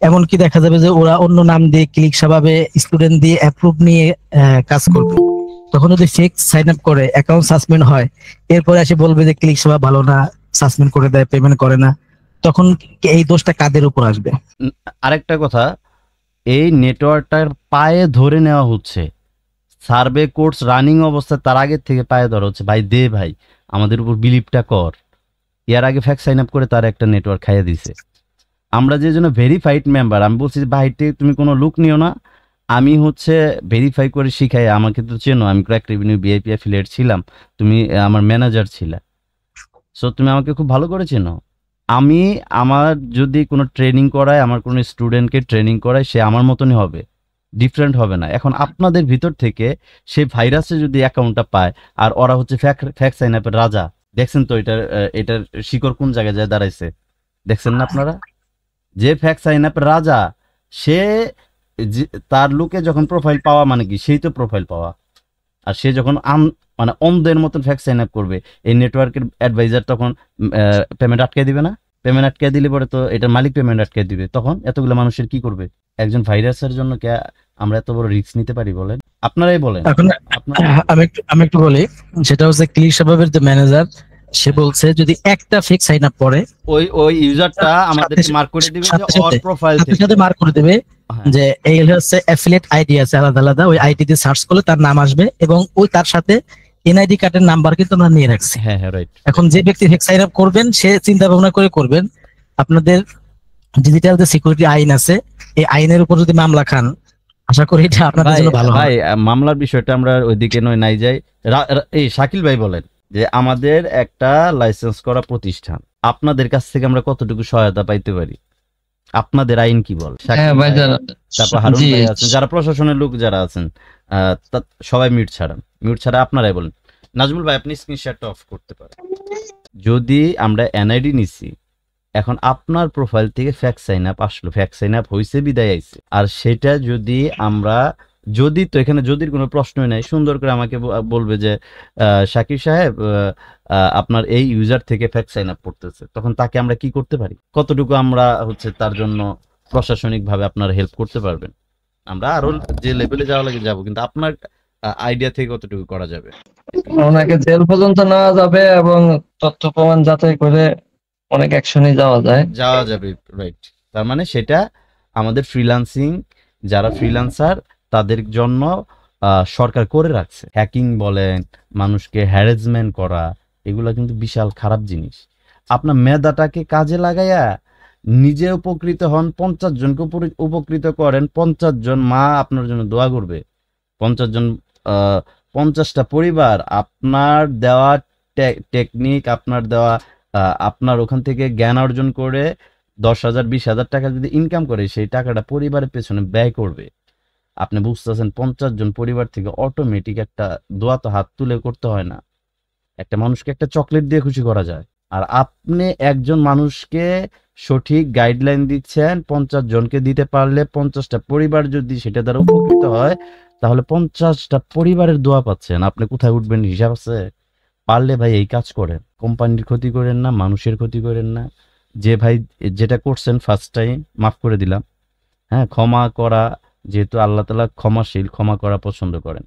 এমনকি দেখা যাবে যে ওরা অন্য নাম দিয়ে ক্লিক স্বভাবে স্টুডেন্ট দিয়ে অ্যাপ্রুভ নিয়ে কাজ করবে, তখন যদি ফেক সাইন আপ করে অ্যাকাউন্ট সাসপেন্ড হয়, এরপরে এসে বলবে যে ক্লিক স্বভাব ভালো না, সাসপেন্ড করে দেয়, পেমেন্ট করে না, তখন এই দোষটা কাদের উপর আসবে? আরেকটা কথা, এই নেটওয়ার্কটার পায়ে ধরে নেওয়া হচ্ছে, সার্ভে কোর্স রানিং অবস্থায় তার আগের থেকে পায়ে ধরা হচ্ছে। ভাই দে ভাই, আমাদের উপর বিলিভটা কর, এর আগে ফ্যাক সাইন আপ করে তার একটা নেটওয়ার্ক খাইয়ে দিছে। আমরা যে জন্য ভেরিফাইড মেম্বার, আমি বলছি ভাইতে তুমি কোনো লুক নিও না, আমি হচ্ছে ভেরিফাই করে শিখাই, আমাকে তো চেনো, আমি ক্র্যাক রেভিনিউ ভিআইপি অ্যাফিলিয়েট ছিলাম, তুমি আমার ম্যানেজার ছিলা, সো তুমি আমাকে খুব ভালো করে চেনো। আমি আমার যদি কোনো ট্রেনিং করায়, আমার কোনো স্টুডেন্টকে ট্রেনিং করায়, সে আমার মতনই হবে, ডিফারেন্ট হবে না। এখন আপনাদের ভিতর থেকে সেই ভাইরাসে যদি অ্যাকাউন্টটা পায়, আর ওরা হচ্ছে ফ্যাক সাইন আপের রাজা, দেখছেন তো এটার শিকড় কোন জায়গায় যায় দাঁড়াইছে, দেখছেন না আপনারা? যে ফ্যাক সাইন আপের রাজা, সে তার লোকে যখন প্রোফাইল পাওয়া মানে কি, সেই তো প্রোফাইল পাওয়া, আর সে যখন মানে অন্ধের মতন ফ্যাক সাইন আপ করবে, এই নেটওয়ার্কের অ্যাডভাইজার তখন পেমেন্ট আটকে দিবে না? পেমেন্ট আটকে দিলে পরে তো এটার মালিক পেমেন্ট আটকে দিবে, তখন এতগুলো মানুষের কি করবে? একজন ভাইরাসের জন্য কে আমরা এত বড় রিস্ক নিতে পারি বলেন? আপনারাই বলেন। এখন আমি একটু বলি, সেটা হচ্ছে ক্লিক স্বভাবের যে ম্যানেজার, সে বলছে যদি একটা ফেক সাইন আপ করে ওই ইউজারটা আমাদেরকে মার্ক করে দিবে যে ওর প্রোফাইল থেকে, সাথে মার্ক করে দেবে যে এই হচ্ছে অ্যাফিলিয়েট আইডি আছে আলাদা আলাদা, ওই আইডি দিয়ে সার্চ করলে তার নাম আসবে, এবং ওই তার সাথে এনআইডি কার্ডের নাম্বার কিন্তু আমরা নিয়ে রাখছি। হ্যাঁ হ্যাঁ রাইট। এখন যে ব্যক্তি ফেক সাইন আপ করবেন, সে চিন্তা ভাবনা করে করবেন। আপনাদের ডিজিটাল যে সিকিউরিটি আইন আছে, এই আইনের উপর যদি মামলা খান, আশা করি এটা আপনাদের জন্য ভালো হবে। ভাই মামলার বিষয়টা আমরা ওইদিকে নাই যাই। এই শাকিল ভাই বলেন যে আমাদের একটা লাইসেন্স করা প্রতিষ্ঠান, আপনাদের কাছ থেকে আমরা কতটুকু সহায়তা পাইতে পারি? আপনাদের আইন কি বল? তারপর হারুন ভাই আছেন, যারা প্রশাসনের লোক যারা আছেন, সবাই মিউট ছাড়া আপনারাই বলেন। নাজমুল ভাই আপনি স্ক্রিনশটটা অফ করতে পারেন। যদি আমরা এনআইডি নিছি, এখন আপনার প্রোফাইল থেকে ফ্যাক সাইন আপ আসলো, ফ্যাক সাইন আপ হয়েছে বিদায় আইছে, আর সেটা যদি আমরা তো এখানে যদির কোনো প্রশ্নই নাই, সুন্দর করে আমাকে বলবে যে শাকির সাহেব আপনার এই ইউজার থেকে ফ্যাক সাইন আপ করতেছে, তখন তাকে আমরা কি করতে পারি? কতটুকু আমরা হচ্ছে তার জন্য প্রশাসনিক ভাবে আপনার হেল্প করতে পারবেন? আমরা আরো যে লেভেলে যাওয়া লাগে যাবো, কিন্তু আপনার আইডিয়া থেকে কতটুকু করা যাবে? ওনাকে জেল পর্যন্ত নেওয়া যাবে এবং তথ্য প্রমাণ যাচাই করে অনেক অ্যাকশনে যাওয়া যাবে, রাইট। তার মানে সেটা আমাদের ফ্রিল্যান্সিং যারা ফ্রিল্যান্সার তাদের জন্য সরকার করে রাখছে। হ্যাকিং বলেন, মানুষকে হ্যারাসমেন্ট করা, এগুলো কিন্তু বিশাল খারাপ জিনিস। আপনার মেধাটাকে কাজে লাগাইয়া নিজে উপকৃত হন, 50 জনকে উপকৃত করেন, 50 জন মা আপনার জন্য দোয়া করবে, 50 জন 50টা পরিবার আপনার দেওয়া টেকনিক, আপনার দেওয়া আপনার ওখান থেকে জ্ঞান অর্জন করে 10,000 20,000 টাকা যদি ইনকাম করে, সেই টাকাটা পরিবারের পেছনে ব্যয় করবে। আপনি বুঝতেছেন 50 জন পরিবার থেকে অটোমেটিক একটা দোয়া তো হাত তুলে করতে হয় না, একটা মানুষকে একটা চকলেট দিয়ে খুশি করা যায়। আর আপনি একজন মানুষকে সঠিক গাইডলাইন দিচ্ছেন, 50 জনকে দিতে পারলে 50টা পরিবার যদি সেটা দ্বারা উপকৃত হয়, তাহলে 50টা পরিবারের দোয়া পাচ্ছেন। আপনি কোথায় উঠবেন হিসাব আছে? পারলে ভাই এই কাজ করেন, কোম্পানির ক্ষতি করেন না, মানুষের ক্ষতি করেন না। যে ভাই যেটা করছেন ফার্স্ট টাইম মাফ করে দিলাম, হ্যাঁ, ক্ষমা করা, যেহেতু আল্লাহ তাআলা ক্ষমাশীল, ক্ষমা করা পছন্দ করেন,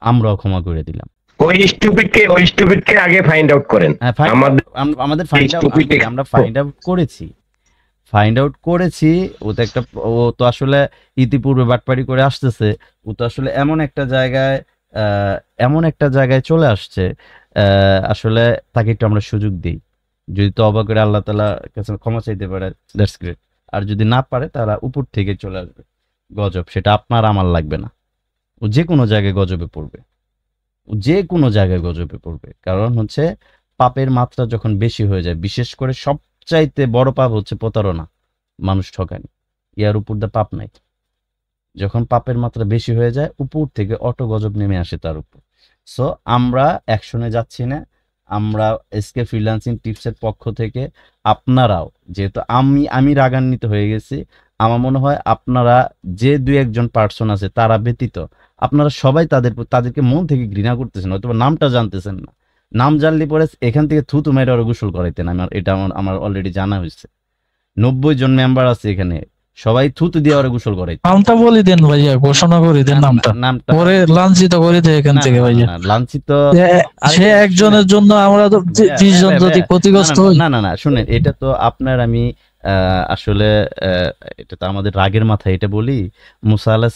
আমরাও ক্ষমা করে দিলাম। ওই স্টুপিডকে আগে ফাইন্ড আউট করেন। আমাদের আমরা ফাইন্ড আউট করেছি। ও তো আসলে ইতিপূর্বে বাটপাড়ি করে আসতেছে, ও তো আসলে এমন একটা জায়গায় চলে আসছে, আসলে তাকে একটু আমরা সুযোগ দিই। যদি তওবা করে আল্লাহ তাআলা কাছে ক্ষমা চাইতে পারে, দ্যাটস গ্রেট। আর যদি না পারে তাহলে উপর থেকে চলে আসবে গজব, সেটা আপনার আমার লাগবে না। ও যে কোনো জায়গায় গজবে পড়বে, কারণ হচ্ছে পাপের মাত্রা যখন বেশি হয়ে যায়, বিশেষ করে সবচাইতে বড় পাপ হচ্ছে প্রতারণা, মানুষ ঠকানি, ইয়ার উপর দা পাপ নাই। যখন পাপের মাত্রা বেশি হয়ে যায়, উপর থেকে অটো গজব নেমে আসে তার উপর। সো আমরা অ্যাকশনে যাচ্ছি না, আমরা এসকে ফ্রিল্যান্সিং টিপসের পক্ষ থেকে আপনারাও, যেহেতু আমি রাগান্বিত হয়ে গেছি, আমার মনে হয় আপনারা যে 2-1 পার্সন আছে তারা ব্যতীত আপনারা সবাই তাদেরকে মন থেকে ঘৃণা করতেছেন, হয়তো নামটা জানতেছেন না। নাম জানলে পরে এখান থেকে থুতু মেরে আরো গোসল করাইতেন। আমার অলরেডি জানা হয়েছে। 90 জন মেম্বার আছে এখানে, সবাই থুতু দিয়ে আরো গোসল করাইতেন। নামটা বলে দেন ভাইয়া, ঘোষণা করে দেন নামটা, পরে লাঞ্ছিত করে দেয় এখান থেকে ভাইয়া। লাঞ্ছিত সে একজনের জন্য আমরা 20 জন যদি ক্ষতিগ্রস্ত হই। না শুনেন, এটা তো আপনার আমি আসলে এটা তো আমাদের রাগের মাথায় এটা বলি। মুসা আলাইহিস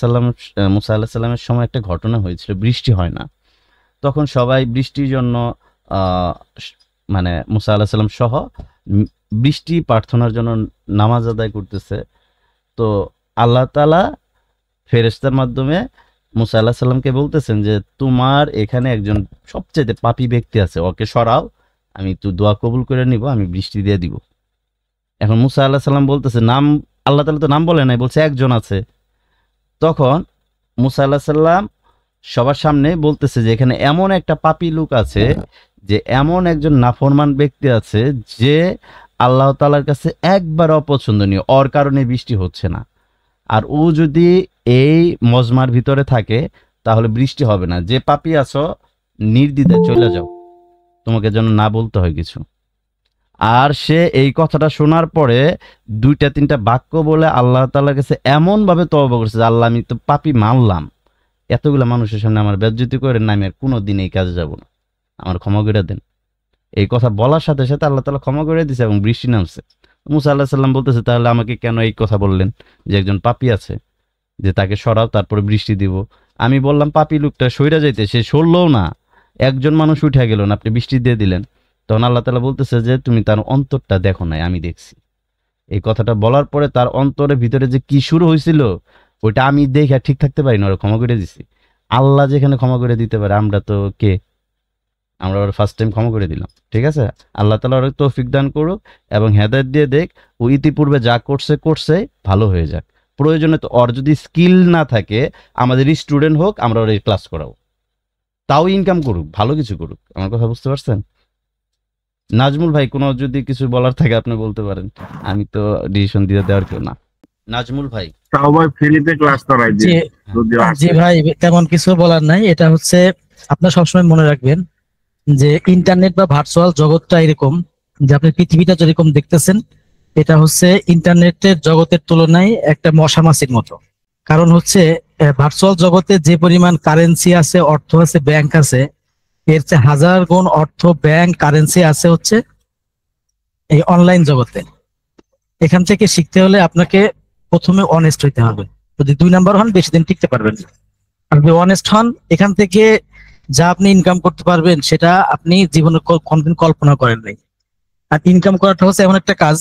সালামের সময় একটা ঘটনা হয়েছিল, বৃষ্টি হয় না, তখন সবাই বৃষ্টির জন্য মানে মুসা আলাইহিস সালাম সহ বৃষ্টি প্রার্থনার জন্য নামাজ আদায় করতেছে। তো আল্লাহ তাআলা ফেরেশতার মাধ্যমে মুসা আলাইহিস সালামকে বলতেছেন যে তোমার এখানে একজন সবচেয়ে পাপী ব্যক্তি আছে, ওকে সরাও, আমি তো দোয়া কবুল করে নিব, আমি বৃষ্টি দিয়ে দিব। এখন মুসা আলাইহিস সালাম বলতেছে নাম, আল্লাহ তাআলা তো নাম বলে নাই, বলছে একজন আছে। তখন মুসা আলাইহিস সালাম সবার সামনে বলতেছে যে এখানে এমন একটা পাপী লোক আছে, যে এমন একজন নাফরমান ব্যক্তি আছে যে আল্লাহ তাআলার কাছে একবার অপছন্দনীয়, ওর কারণে বৃষ্টি হচ্ছে না। আর ও যদি এই মজমার ভিতরে থাকে তাহলে বৃষ্টি হবে না। যে পাপী আছো নির্দ্বিধায় চলে যাও, তোমাকে যেন না বলতে হয় কিছু। আর সে এই কথাটা শোনার পরে 2-3টা বাক্য বলে আল্লাহ তাআলার কাছে এমন ভাবে তওবা করছে যে আল্লাহ আমি তো পাপী মানলাম, এতগুলা মানুষের সামনে আমার বেজ্জতি করেন না, আমি আর কোনোদিন এই কাজে যাব না, আমার ক্ষমা করে দেন। এই কথা বলার সাথে সাথে আল্লাহ তাআলা ক্ষমা করে দিয়েছে এবং বৃষ্টি নামছে। মুসা আলাইহিস সালাম বলতেছে তাহলে আমাকে কেন এই কথা বললেন যে একজন পাপী আছে, যে তাকে সরাও তারপরে বৃষ্টি দিব। আমি বললাম পাপী লোকটা সইরা যাইতে, সে সরলও না, একজন মানুষ উঠে গেল না, আপনি বৃষ্টি দিয়ে দিলেন। তখন আল্লাহ তাআলা বলতেছে যে তুমি তার অন্তরটা দেখো নাই, আমি দেখছি। এই কথাটা বলার পরে তার অন্তরের ভিতরে যে কি শুরু হয়েছিল ওইটা আমি দেখে ঠিক থাকতে পারি না, ওরা ক্ষমা করে দিছি। আল্লাহ যেখানে ক্ষমা করে দিতে পারে, আমরা তো কে, আমরা ওর ফার্স্ট টাইম ক্ষমা করে দিলাম। ঠিক আছে, আল্লাহ তাআলা ওর তৌফিক দান করুক এবং হেদায়েত দিয়ে দেখ, ও ইতিপূর্বে যা করছে ভালো হয়ে যাক। প্রয়োজনে তো ওর যদি স্কিল না থাকে, আমাদের স্টুডেন্ট হোক, আমরা ওর ক্লাস করাবো, তাও ইনকাম করুক, ভালো কিছু করুক। আমার কথা বুঝতে পারছেন? নাজমুল ভাই কোনো যদি কিছু বলার থাকে আপনি বলতে পারেন, আমি তো ডিসিশন দিয়ে দেওয়ার কেউ না। নাজমুল ভাই তাও ভাই ফ্রিতে ক্লাস করাই দিন যদি জি আসে। ভাই, তেমন কিছু বলার নাই। এটা হচ্ছে আপনার সবসময় মনে রাখবেন যে ইন্টারনেট বা ভার্চুয়াল জগৎটা এরকম, যে আপনি পৃথিবীটা যেরকম দেখতেছেন এটা হচ্ছে ইন্টারনেটের জগতের তুলনায় একটা মশামাছির মতো। কারণ হচ্ছে ভার্চুয়াল জগতে যে পরিমাণ কারেন্সি আছে, অর্থ আছে, ব্যাংক আছে, এর চেয়ে 1000 গুণ অর্থ, ব্যাংক, কারেন্সি আছে হচ্ছে এই অনলাইন জগতে। এখান থেকে শিখতে হলে আপনাকে প্রথমে অনেস্ট হইতে হবে। যদি 2 নাম্বার হন বেশি দিন টিকতে পারবেন না। আর যদি অনেস্ট হন, এখান থেকে যা আপনি ইনকাম করতে পারবেন সেটা আপনি জীবনে কোনদিন কল্পনা করেন নাই। আর ইনকাম করাটা হচ্ছে এমন একটা কাজ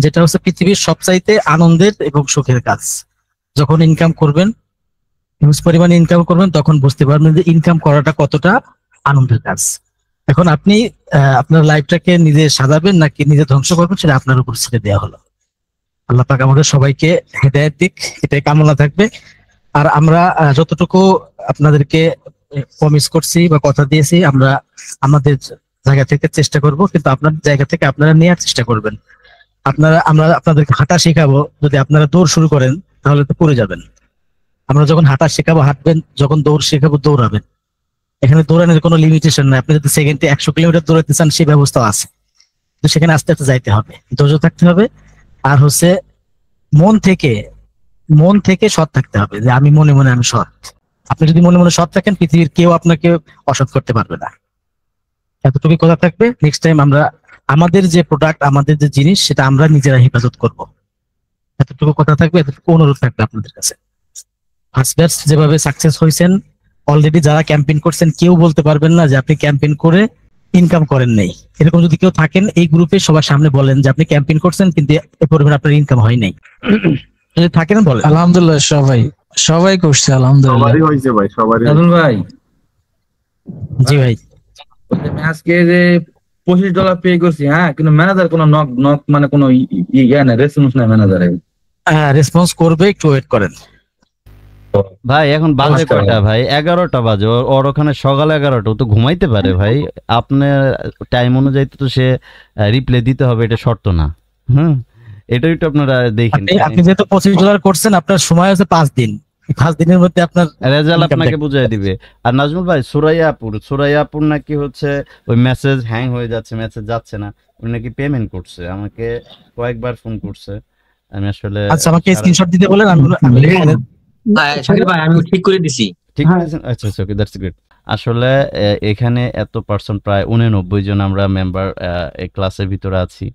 যেটা হচ্ছে পৃথিবীর সবচাইতে আনন্দের এবং সুখের কাজ। যখন ইনকাম করবেন, হিউজ পরিমাণে ইনকাম করবেন, তখন বুঝতে পারবেন যে ইনকাম করাটা কতটা আনন্দের কাজ। এখন আপনি আপনার লাইফটাকে নিজে সাজাবেন নাকি নিজে ধ্বংস করবেন, সেটা আপনার উপর ছেড়ে দেওয়া হলো। আল্লাহ পাক আমাদের সবাইকে হেদায়েত দিক, এটাই কামনা থাকবে। আর আমরা যতটুকু আপনাদেরকে প্রমিস করছি বা কথা দিয়েছি, আমরা আমাদের জায়গা থেকে চেষ্টা করব, কিন্তু আপনার জায়গা থেকে আপনারা নেওয়ার চেষ্টা করবেন। আমরা আপনাদেরকে হাঁটা শেখাবো, যদি আপনারা দৌড় শুরু করেন তাহলে তো পড়ে যাবেন। আমরা যখন হাঁটা শেখাবো হাঁটবেন, যখন দৌড় শেখাবো দৌড়াবেন। এখানে দৌড়ানোর কোনো লিমিটেশন নাই। আপনি যদি সেকেন্ডে 100 কিলোমিটার দৌড়াতে চান সেই ব্যবস্থা আছে, তো সেখানে আস্তে আস্তে যাইতে হবে, ধৈর্য থাকতে হবে। আর হচ্ছে মন থেকে সৎ থাকতে হবে, যে আমি মনে মনে আমি সৎ। আপনি যদি মনে মনে সৎ থাকেন, পৃথিবীর কেউ আপনাকে অসৎ করতে পারবে না। এতটুকু কথা থাকবে। নেক্সট টাইম আমরা আমাদের যে প্রোডাক্ট, আমাদের যে জিনিস, সেটা আমরা নিজেরা হেফাজত করব। এতটুকু কথা থাকবে, এতটুকু অনুরোধ থাকবে আপনাদের কাছে। ফার্স্ট ব্যাচ যেভাবে সাকসেস হয়েছেন, অলরেডি যারা ক্যাম্পেইন করছেন, কেউ বলতে পারবেন না যে আপনি ক্যাম্পেইন করে ইনকাম করেন নাই। এরকম যদি কেউ থাকেন, এই গ্রুপে সবার সামনে বলেন যে আপনি ক্যাম্পেইন করছেন কিন্তু এ পরিমাণ আপনার ইনকাম হয় নাই। যদি থাকেন বলেন। আলহামদুলিল্লাহ, সবাই করছে আলহামদুলিল্লাহ। সবারই হয়েছে ভাই, সবারই। নাজমুল ভাই, জি ভাই, আমি আজকে যে $25 পে করছি, হ্যাঁ, কিন্তু ম্যানেজার কোনো নক মানে কোনো ইয়ে নাই, রেসপন্স নাই ম্যানেজারে। রেসপন্স করবে, একটু ওয়েট করেন। ভাই এখন বাজে নমস্কার। কয়টা ভাই? 11টা বাজে। ওর ওখানে সকাল 11টা, ও তো ঘুমাইতে পারে ভাই। আপনার টাইম অনুযায়ী তো সে রিপ্লাই দিতে হবে, এটা শর্ত না। এটা একটু আপনারা দেখেন। আপনি যেহেতু $25 করছেন, আপনার সময় আছে 5 দিন। 5 দিনের মধ্যে আপনার রেজাল্ট আপনাকে বুঝিয়ে দিবে। আর নাজমুল ভাই, সুরাইয়াপুর নাকি হচ্ছে ওই মেসেজ হ্যাং হয়ে যাচ্ছে, মেসেজ যাচ্ছে না। উনি নাকি পেমেন্ট করছে, আমাকে কয়েকবার ফোন করছে। আমি আসলে আচ্ছা, আমাকে স্ক্রিনশট দিতে বলেন। শাকির ভাই, আমি ঠিক করে দিছি। ঠিক আছে, আচ্ছা ওকে, দ্যাটস গ্রেট। আসলে এখানে এত পার্সন, প্রায় 89 জন আমরা মেম্বার এই ক্লাসের ভিতরে আছি।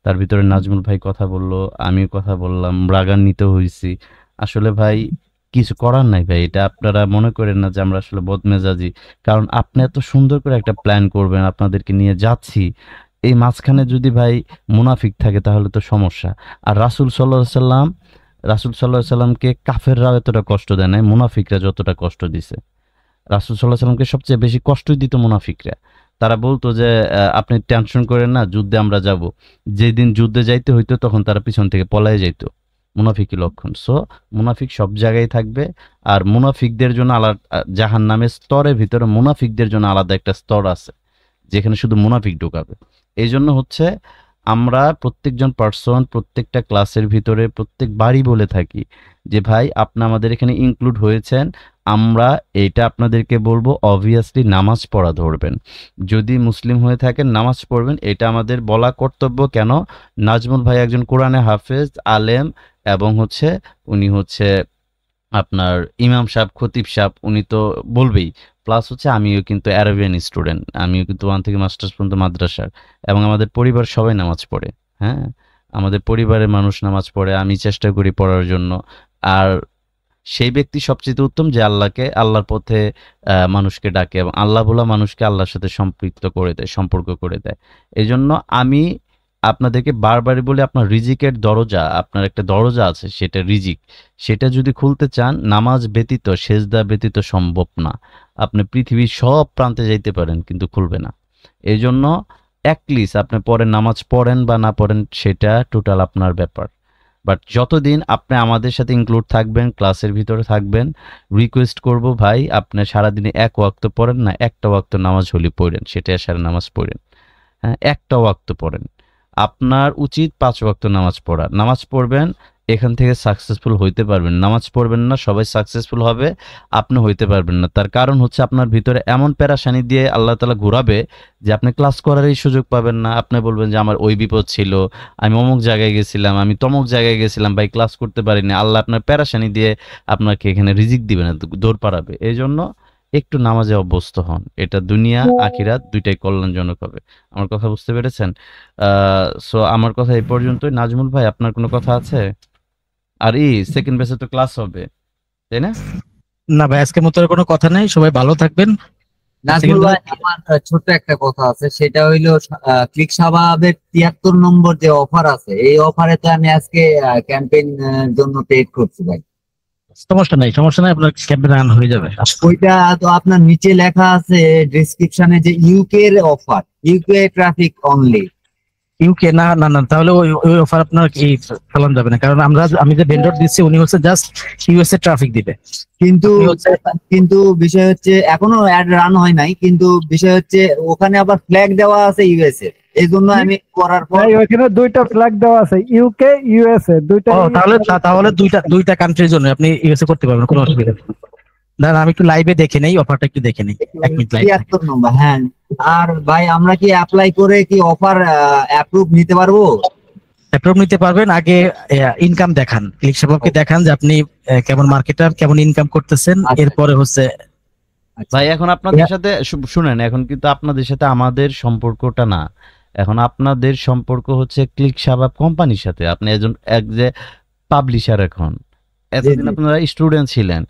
তার ভিতরে নাজমুল ভাই কথা বললো, আমিও কথা বললাম, রাগান্বিত হয়েছি। আসলে ভাই কিছু করার নাই ভাই, এটা আপনারা মনে করেন না যে আমরা আসলে বদমেজাজি। কারণ আপনি এত সুন্দর করে একটা প্ল্যান করবেন, আপনাদেরকে নিয়ে যাচ্ছি, এই মাঝখানে যদি ভাই মুনাফিক থাকে তাহলে তো সমস্যা। আর রাসূল সাল্লাল্লাহু আলাইহি সাল্লামকে কাফেররা এতটা কষ্ট দেয় না মুনাফিকরা যতটা কষ্ট দিছে। রাসূল সাল্লাল্লাহু আলাইহি সাল্লামকে সবচেয়ে বেশি কষ্ট দিত মুনাফিকরা। তারা বলতো যে আপনি টেনশন করেন না, যুদ্ধে আমরা যাব। যেদিন যুদ্ধে যাইতে হইতো তখন তারা পিছন থেকে পলায়ে যাইতো। মুনাফিকি লক্ষণ। সো মুনাফিক সব জায়গায় থাকবে। আর মুনাফিকদের জন্য আলাদা জাহান্নামের স্তরের ভিতরে মুনাফিকদের জন্য আলাদা একটা স্তর আছে যেখানে শুধু মুনাফিক ঢোকাবে। এই জন্য হচ্ছে আমরা প্রত্যেকজন পার্সন প্রত্যেকটা ক্লাসের ভিতরে প্রত্যেক বাড়ি বলে থাকি যে ভাই আপনি আমাদের এখানে ইনক্লুড হয়েছেন, আমরা এটা আপনাদেরকে বলবো অবভিয়াসলি নামাজ পড়া ধরবেন। যদি মুসলিম হয়ে থাকেন নামাজ পড়বেন, এটা আমাদের বলা কর্তব্য। কেন? নাজমুল ভাই একজন কোরআনে হাফেজ আলেম এবং হচ্ছে উনি হচ্ছে আপনার ইমাম সাহেব খতিব সাহেব, উনি তো বলবেই। প্লাস হচ্ছে আমিও কিন্তু অ্যারাবিয়ান স্টুডেন্ট, আমিও কিন্তু 1 থেকে মাস্টার্স পর্যন্ত মাদ্রাসার, এবং আমাদের পরিবার সবাই নামাজ পড়ে। হ্যাঁ, আমাদের পরিবারের মানুষ নামাজ পড়ে, আমি চেষ্টা করি পড়ার জন্য। আর সেই ব্যক্তি সবচেয়ে উত্তম যে আল্লাহর পথে মানুষকে ডাকে এবং আল্লাহ বলা মানুষকে আল্লাহর সাথে সম্পৃক্ত করে দেয়, সম্পর্ক করে দেয়। এই জন্য আমি আপনাদেরকে বারবারই বলি, আপনার রিজিকের দরজা, আপনার একটা দরজা আছে সেটা রিজিক, সেটা যদি খুলতে চান নামাজ ব্যতীত সেজদা ব্যতীত সম্ভব না। আপনি পৃথিবীর সব প্রান্তে যাইতে পারেন কিন্তু খুলবে না। এই জন্য অ্যাটলিস্ট আপনি পরে নামাজ পড়েন বা না পড়েন সেটা টোটাল আপনার ব্যাপার। বাট যতদিন আপনি আমাদের সাথে ইনক্লুড থাকবেন, ক্লাসের ভিতরে থাকবেন, রিকোয়েস্ট করব ভাই আপনি সারাদিনে এক ওয়াক্ত পড়েন না, একটা ওয়াক্ত নামাজ হলে পড়েন, সেটা এশার নামাজ পড়েন। হ্যাঁ, একটা ওয়াক্ত পড়েন। আপনার উচিত 5 ওয়াক্ত নামাজ পড়া। নামাজ পড়বেন, এখান থেকে সাকসেসফুল হইতে পারবেন। নামাজ পড়বেন না, সবাই সাকসেসফুল হবে, আপনি হইতে পারবেন না। তার কারণ হচ্ছে আপনার ভিতরে এমন পেরেশানি দিয়ে আল্লাহ তাআলা ঘুরাবে যে আপনি ক্লাস করারই সুযোগ পাবেন না। আপনি বলবেন যে আমার ওই বিপদ ছিল, আমি অমুক জায়গায় গেছিলাম, আমি তমুক জায়গায় গেছিলাম, ভাই ক্লাস করতে পারিনি। আল্লাহ আপনার পেরেশানি দিয়ে আপনাকে এখানে রিজিক দিবে না, দৌড় পাড়াবে। এই জন্য একটু নামাজে অভ্যস্ত হন, এটা দুনিয়া আখিরাত দুইটাই কল্যাণজনক হবে। আমার কথা বুঝতে পেরেছেন? সো আমার কথা এই পর্যন্তই। নাজমুল ভাই আপনার কোনো কথা আছে? আর সেকেন্ড ব্যাচে তো ক্লাস হবে, তাই না? না ভাই, আজকের মতো আর কোনো কথা নাই, সবাই ভালো থাকবেন। নাজমুল ভাই, আমার ছোট্ট একটা কথা আছে, সেটা হইলো ক্লিক শাবাবের 73 নম্বর যে অফার আছে, এই অফারে তো আমি আজকে ক্যাম্পেইন জন্য পেড করছি ভাই। সমস্যা নাই, আপনার ক্যাম্পেইন রান হয়ে যাবে। ওইটা তো আপনার নিচে লেখা আছে ডেসক্রিপশনে যে ইউকে এর offer, UK traffic only. UK না না না, তাহলে ওই অফার আপনার কি চালান যাবে না, কারণ আমি যে ভেন্ডর দিচ্ছি উনি হচ্ছে জাস্ট ইউএসএ ট্রাফিক দিবে। কিন্তু বিষয় হচ্ছে এখনো অ্যাড রান হয় নাই, কিন্তু বিষয় হচ্ছে ওখানে আবার ফ্ল্যাগ দেওয়া আছে ইউএসএ, এই জন্য আমি করার পর ওইখানে 2টা ফ্ল্যাগ দেওয়া আছে, ইউকে ইউএসএ দুইটা। তাহলে দুইটা কান্ট্রির জন্য আপনি ইউএসএ করতে পারবেন, কোনো অসুবিধা নেই। দাঁড়ান আমি একটু লাইভে দেখে নেই, অফারটা একটু দেখে নেই, 1 মিনিট লাইভ। 73 নম্বর। হ্যাঁ, আর ভাই আমরা কি অ্যাপ্লাই করে কি অফার অ্যাপ্রুভ নিতে পারবো? অ্যাপ্রুভ নিতে পারবেন, আগে ইনকাম দেখান, ক্লিক শাবাবকে দেখান যে আপনি কেমন মার্কেটার, কেমন ইনকাম করতেছেন। এরপরে হচ্ছে ভাই এখন আপনাদের সাথে শুনেন, এখন কিন্তু আপনাদের সাথে আমাদের সম্পর্কটা না, এখন আপনাদের সম্পর্ক হচ্ছে ক্লিক শাবাব কোম্পানির সাথে। আপনি এক যে পাবলিশার, এখন এতদিন আপনারা স্টুডেন্ট ছিলেন,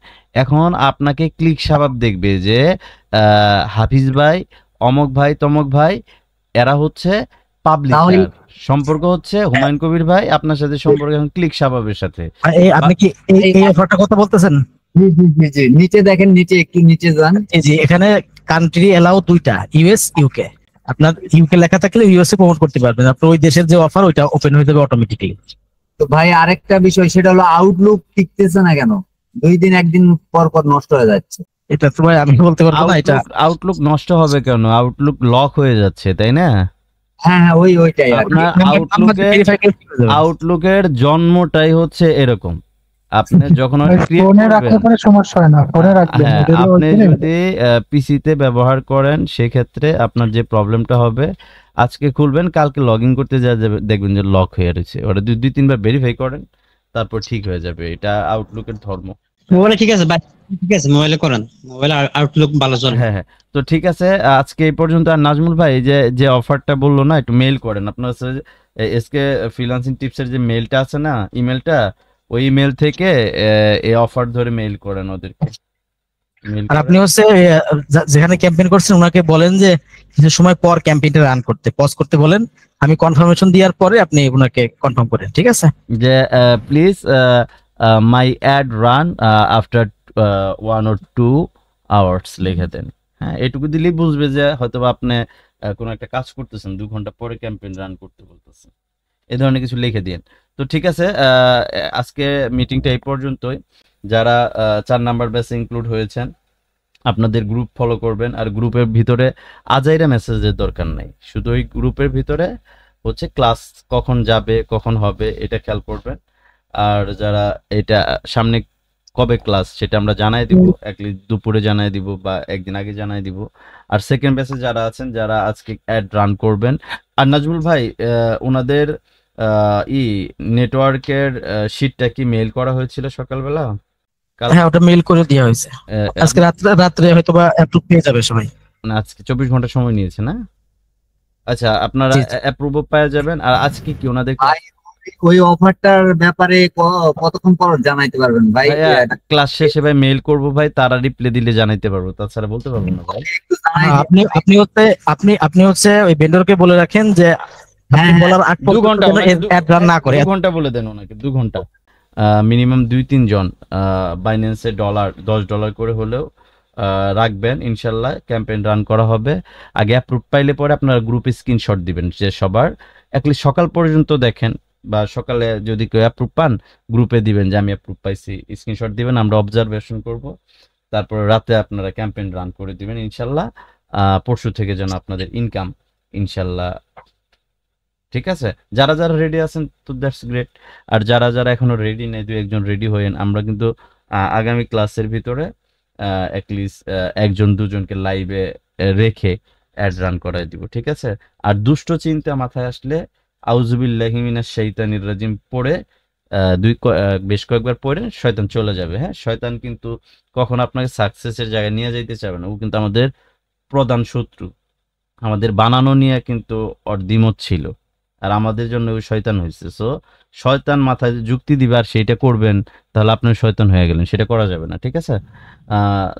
এখন আপনাকে ক্লিক শাবাব দেখবে যে হাফিজ ভাই, অমক ভাই, তমক ভাই, এরা হচ্ছে পাবলিশার। সম্পর্ক হচ্ছে হুমায়ুন কবির ভাই আপনার সাথে সম্পর্ক এখন ক্লিক শাবাবের সাথে। আপনি কি এই অফারটা কথা বলতেছেন? জি, নিচে দেখেন, নিচে একটু নিচে যান। জি, এখানে কান্ট্রি এলাও 2টা, ইউএস ইউকে। আপনার ইউকে লেখা থাকলে ইউএসএ প্রমোট করতে পারবেন, আপনার ওই দেশের যে অফার ওইটা ওপেন হয়ে যাবে অটোমেটিক্যালি। তো ভাই আরেকটা বিষয়, সেটা হলো আউটলুক টিকতেছে না কেন? 2 দিন 1 দিন পর পর নষ্ট হয়ে যাচ্ছে। এটা তো ভাই আমি বলতে পারবো না। এটা আউটলুক নষ্ট হবে কেন? আউটলুক লক হয়ে যাচ্ছে, তাই না? হ্যাঁ, ওইটাই। আপনার আউটলুকের জন্মটাই হচ্ছে এরকম। আপনি যখন ফোনে রাখলে কোনো সমস্যা হয় না, ফোনে রাখবেন। আপনি যদি পিসিতে ব্যবহার করেন সেক্ষেত্রে আপনার যে প্রবলেমটা হবে, আজকে খুলবেন, কালকে লগ ইন করতে যাবে, দেখবেন যে লক হয়ে রয়েছে। ওটা 2-3 বার ভেরিফাই করেন, তারপর ঠিক হয়ে যাবে। এটা আউটলুকের ধর্ম। মোবাইলে ঠিক আছে ভাই, ঠিক আছে মোবাইলে করেন, মোবাইলে আউটলুক ভালো চলে। হ্যাঁ, তো ঠিক আছে, আজকে এই পর্যন্ত। আর নাজমুল ভাই যে অফারটা বললো না, একটু মেইল করেন আপনার এসকে ফ্রিল্যান্সিং টিপসের যে মেইলটা আছে না, ইমেলটা, ওই ইমেল থেকে এই অফার ধরে মেইল করেন ওদেরকে। মেল আর আপনি হচ্ছে যেখানে ক্যাম্পেইন করছেন ওনাকে বলেন যে কিছু সময় পর ক্যাম্পেইনটা রান করতে, পজ করতে বলেন। আমি কনফার্মেশন দেওয়ার পরে আপনি ওনাকে কনফার্ম করেন, ঠিক আছে? যে please my add run after 1 or 2 hours লিখে দেন। হ্যাঁ, এটুকু দিলেই বুঝবে যে হয়তো আপনি কোনো একটা কাজ করতেছেন, 2 ঘন্টা পরে ক্যাম্পেইন রান করতে বলতেছেন, এই ধরনের কিছু লিখে দিন। তো ঠিক আছে, আজকে মিটিংটা এই পর্যন্তই। যারা 4 নাম্বার ব্যাচে ইনক্লুড হয়েছেন আপনাদের গ্রুপ ফলো করবেন, আর গ্রুপের ভিতরে আজাইরা মেসেজের দরকার নাই, শুধু ওই গ্রুপের ভিতরে হচ্ছে ক্লাস কখন যাবে কখন হবে এটা খেয়াল করবেন। আর যারা এটা সামনে কবে ক্লাস সেটা আমরা জানাই দিব, একলিস্ট দুপুরে জানাই দিব বা একদিন আগে জানাই দিব। আর সেকেন্ড ব্যাচে যারা আছেন, যারা আজকে অ্যাড রান করবেন, আর নাজমুল ভাই ওনাদের নেটওয়ার্কের শিটটা কি মেইল করা হয়েছিল সকালবেলা? হ্যাঁ, ওটা মেইল করে দেওয়া হয়েছে। আজকে রাত্রে হয়তো বা অ্যাপ্রুভ পেয়ে যাবে সবাই। মানে আজকে 24 ঘন্টা সময় নিয়েছে না? আচ্ছা, আপনারা অ্যাপ্রুভ পেয়ে যাবেন। আর আজকে কি ওনাদের ওই অফারটার ব্যাপারে কতক্ষণ পর জানাইতে পারবেন ভাই? ক্লাস শেষে ভাই মেইল করব ভাই, তারা রিপ্লাই দিলে জানাইতে পারবো, তাছাড়া বলতে পারবো না ভাই। আপনি হচ্ছে ওই ভেন্ডরকে বলে রাখেন যে বলার আগ পর্যন্ত অ্যাড রান না করে 2 ঘন্টা বলে দেন ওনাকে, 2 ঘন্টা মিনিমাম 2-3 জন বাইন্যান্সে $10 করে হলেও রাখবেন, ইনশাল্লাহ ক্যাম্পেইন রান করা হবে। আগে অ্যাপ্রুভ পাইলে পরে আপনারা গ্রুপে স্ক্রিনশট দিবেন যে সবার, অ্যাটলিস্ট সকাল পর্যন্ত দেখেন, বা সকালে যদি কেউ অ্যাপ্রুভ পান গ্রুপে দিবেন যে আমি অ্যাপ্রুভ পাইছি, স্ক্রিনশট দিবেন, আমরা অবজারভেশন করব। তারপর রাতে আপনারা ক্যাম্পেইন রান করে দিবেন ইনশাল্লাহ। পরশু থেকে যেন আপনাদের ইনকাম ইনশাল্লাহ। ঠিক আছে, যারা যারা রেডি আছেন তো দ্যাটস গ্রেট, আর যারা যারা এখনো রেডি নেই 2-1 জন রেডি হয়েন। আমরা কিন্তু আগামী ক্লাসের ভিতরে অ্যাটলিস্ট 1-2 জনকে লাইভে রেখে অ্যাড রান করাই দিব, ঠিক আছে? আর দুষ্ট চিন্তা মাথায় আসলে আউযুবিল্লাহি মিনাশ শাইতানির রাজিম পড়ে বেশ কয়েকবার পড়ে শয়তান চলে যাবে। হ্যাঁ, শয়তান কিন্তু কখন আপনাকে সাকসেসের জায়গায় নিয়ে যাইতে চাবে না, ও কিন্তু আমাদের প্রধান শত্রু। আমাদের বানানো নিয়ে কিন্তু ওর দ্বিমত ছিল, আর আমাদের জন্য ওই শয়তান হয়েছে। সো শয়তান মাথায় যুক্তি দিবে আর সেইটা করবেন, তাহলে আপনি শয়তান হয়ে গেলেন, সেটা করা যাবে না, ঠিক আছে?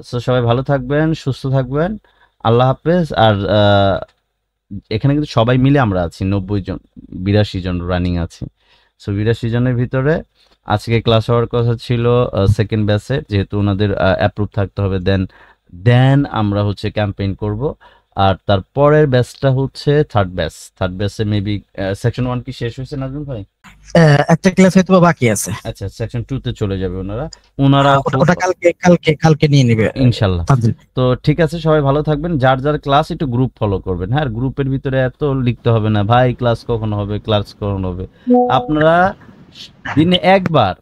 সো সবাই ভালো থাকবেন, সুস্থ থাকবেন, আল্লাহ হাফেজ। আর এখানে কিন্তু সবাই মিলে আমরা আছি 90 জন, 82 জন রানিং আছি। সো 82 জনের ভিতরে আজকে ক্লাস হওয়ার কথা ছিল সেকেন্ড ব্যাচে, যেহেতু ওনাদের অ্যাপ্রুভ থাকতে হবে, দেন আমরা হচ্ছে ক্যাম্পেইন করব। আর তারপরের ব্যাচটা হচ্ছে থার্ড ব্যাচে মেবি সেকশন 1 কি শেষ হয়েছে নাজমুল ভাই? একটা ক্লাস হয়তো বাকি আছে। আচ্ছা, সেকশন 2 তে চলে যাবে ওনারা ওটা কালকে নিয়ে নেবে ইনশাআল্লাহ। তো ঠিক আছে, সবাই ভালো থাকবেন। যার যার ক্লাস একটু গ্রুপ ফলো করবেন। হ্যাঁ, গ্রুপের ভিতরে এত লিখতে হবে না ভাই ক্লাস কখন হবে, আপনারা দিনে একবার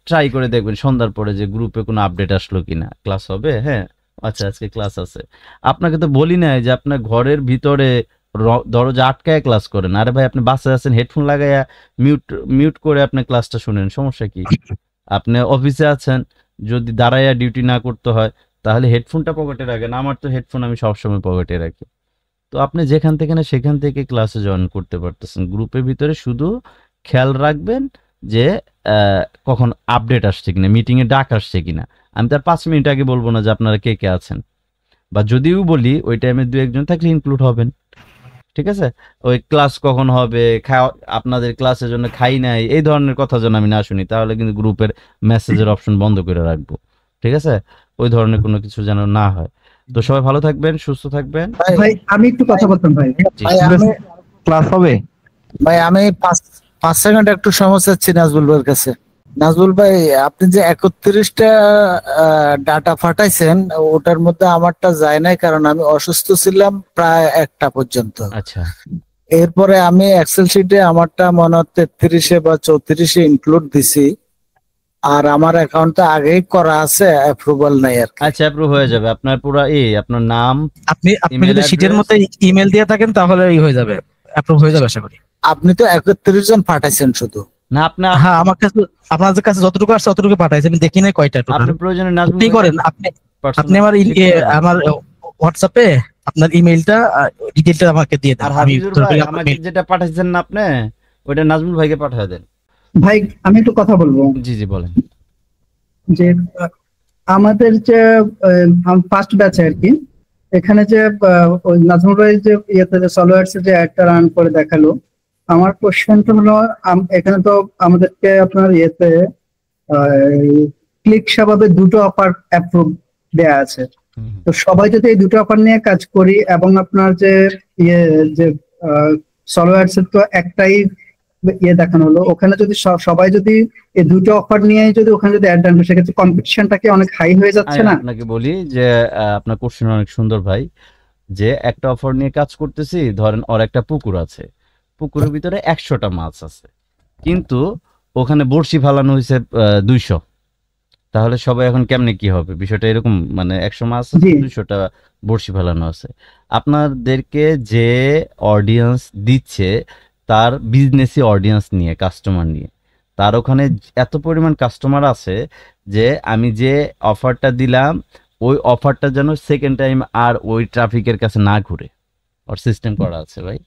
ট্রাই করে দেখবেন সন্ধ্যার পরে যে গ্রুপে কোনো আপডেট আসলো কিনা, ক্লাস হবে। হ্যাঁ, আচ্ছা আজকে ক্লাস আছে। আপনাকে তো বলি না যে আপনার ঘরের ভিতরে দরজা আটকায় ক্লাস করেন। আরে ভাই, আপনি বাসে আছেন, হেডফোন লাগাইয়া মিউট করে আপনি ক্লাসটা শুনেন, সমস্যা কি? আপনি অফিসে আছেন, যদি দাঁড়াইয়া ডিউটি না করতে হয় তাহলে হেডফোনটা পকেটে রাখেন। আমার তো হেডফোন আমি সবসময় পকেটে রাখি। তো আপনি যেখান থেকে না সেখান থেকে ক্লাসে জয়েন করতে পারতেছেন। গ্রুপের ভিতরে শুধু খেয়াল রাখবেন যে কখন আপডেট আসছে কিনা, মিটিংয়ে ডাক আসছে কিনা। আমি তার 5 মিনিট আগে বলবো না যে আপনারা কে কে আছেন, বা যদিও বলি ওই টাইমে 2-1 জন থাকলে ইনক্লুড হবেন, ঠিক আছে? ওই ক্লাস কখন হবে, আপনাদের ক্লাসের জন্য খাই নাই, এই ধরনের কথা যেন আমি না শুনি, তাহলে কিন্তু গ্রুপের মেসেজের অপশন বন্ধ করে রাখবো, ঠিক আছে? ওই ধরনের কোনো কিছু যেন না হয়। তো সবাই ভালো থাকবেন, সুস্থ থাকবেন। ভাই আমি একটু কথা বলতাম ভাই। ক্লাস হবে ভাই, আমি 5 সেকেন্ড একটু সময় চাচ্ছি নাজবুল ভাইয়ের কাছে। নাজবুল ভাই, আপনি যে 31টা ডাটা পাঠাইছেন ওটার মধ্যে আমারটা যায় নাই, কারণ আমি অসুস্থ ছিলাম প্রায় 1টা পর্যন্ত। আচ্ছা, এরপরে আমি এক্সেল শিটে আমারটা মনে হয় 33-এ বা 34-এ ইনক্লুড দিছি, আর আমার অ্যাকাউন্টটা আগেই করা আছে, অ্যাপ্রুভাল নাই আর কি। আচ্ছা, অ্যাপ্রুভ হয়ে যাবে। আপনার পুরো আপনার নাম, আপনি যদি শিটের মধ্যে ইমেল দিয়ে থাকেন তাহলে হয়ে যাবে, অ্যাপ্রুভ হয়ে যাবে আশা করি। আপনি তো 31 জন পাঠাইছেন শুধু না? আপনার হ্যাঁ, আমার কাছে আপনাদের কাছে যতটুকু আসছে ততটুকু পাঠাইছি, আমি দেখি নাই কয়টা টোটাল। আপনি প্রয়োজনে আপনি করেন, আপনি আমার হোয়াটসঅ্যাপে আপনার ইমেইলটা ডিটেইলটা আমাকে দিয়ে দেন। আমি আমাকে যেটা পাঠাইছেন না আপনি, ওটা নাজমুল ভাইকে পাঠিয়ে দেন। ভাই আমি একটু কথা বলবো। জি জি বলেন। যে আমাদের যে ফার্স্ট ব্যাচে আর কি, এখানে যে ওই নাজমুল ভাই যে ইয়েতে সলোয়ার্স যে অ্যাডটা রান করে দেখালো, আমার কোশ্চেনটা হলো এখানে তো আমাদেরকে আপনার ইয়েতে ক্লিক স্বভাবে দুটো অফার অ্যাপ্রুভ দেয়া আছে। তো সবাই যদি এই দুটো অফার নিয়ে কাজ করি এবং আপনার যে ইয়ে যে সলোয়ার্স এর তো একটাই ইয়ে দেখানো হলো, ওখানে যদি সবাই যদি এই দুটো অফার নিয়ে যদি ওখানে যদি অ্যাড রান করে, সেক্ষেত্রে কম্পিটিশনটা কি অনেক হাই হয়ে যাচ্ছে না? আপনাকে বলি যে আপনার কোশ্চেন অনেক সুন্দর ভাই, যে একটা অফার নিয়ে কাজ করতেছি, ধরেন ওর একটা পুকুর আছে, পুকুরের ভিতরে 100টা মাছ আছে, কিন্তু ওখানে বড়শি ফালানো হয়েছে 200, তাহলে সবাই এখন কেমনে কি হবে? বিষয়টা এরকম, মানে 100 মাছ আছে, 200টা বড়শি ফালানো আছে। আপনাদেরকে যে অডিয়েন্স দিচ্ছে তার বিজনেসি অডিয়েন্স নিয়ে, কাস্টমার নিয়ে, তার ওখানে এত পরিমাণ কাস্টমার আছে যে আমি যে অফারটা দিলাম ওই অফারটা যেন সেকেন্ড টাইম আর ওই ট্রাফিকের কাছে না ঘুরে, ওর সিস্টেম করা আছে ভাই।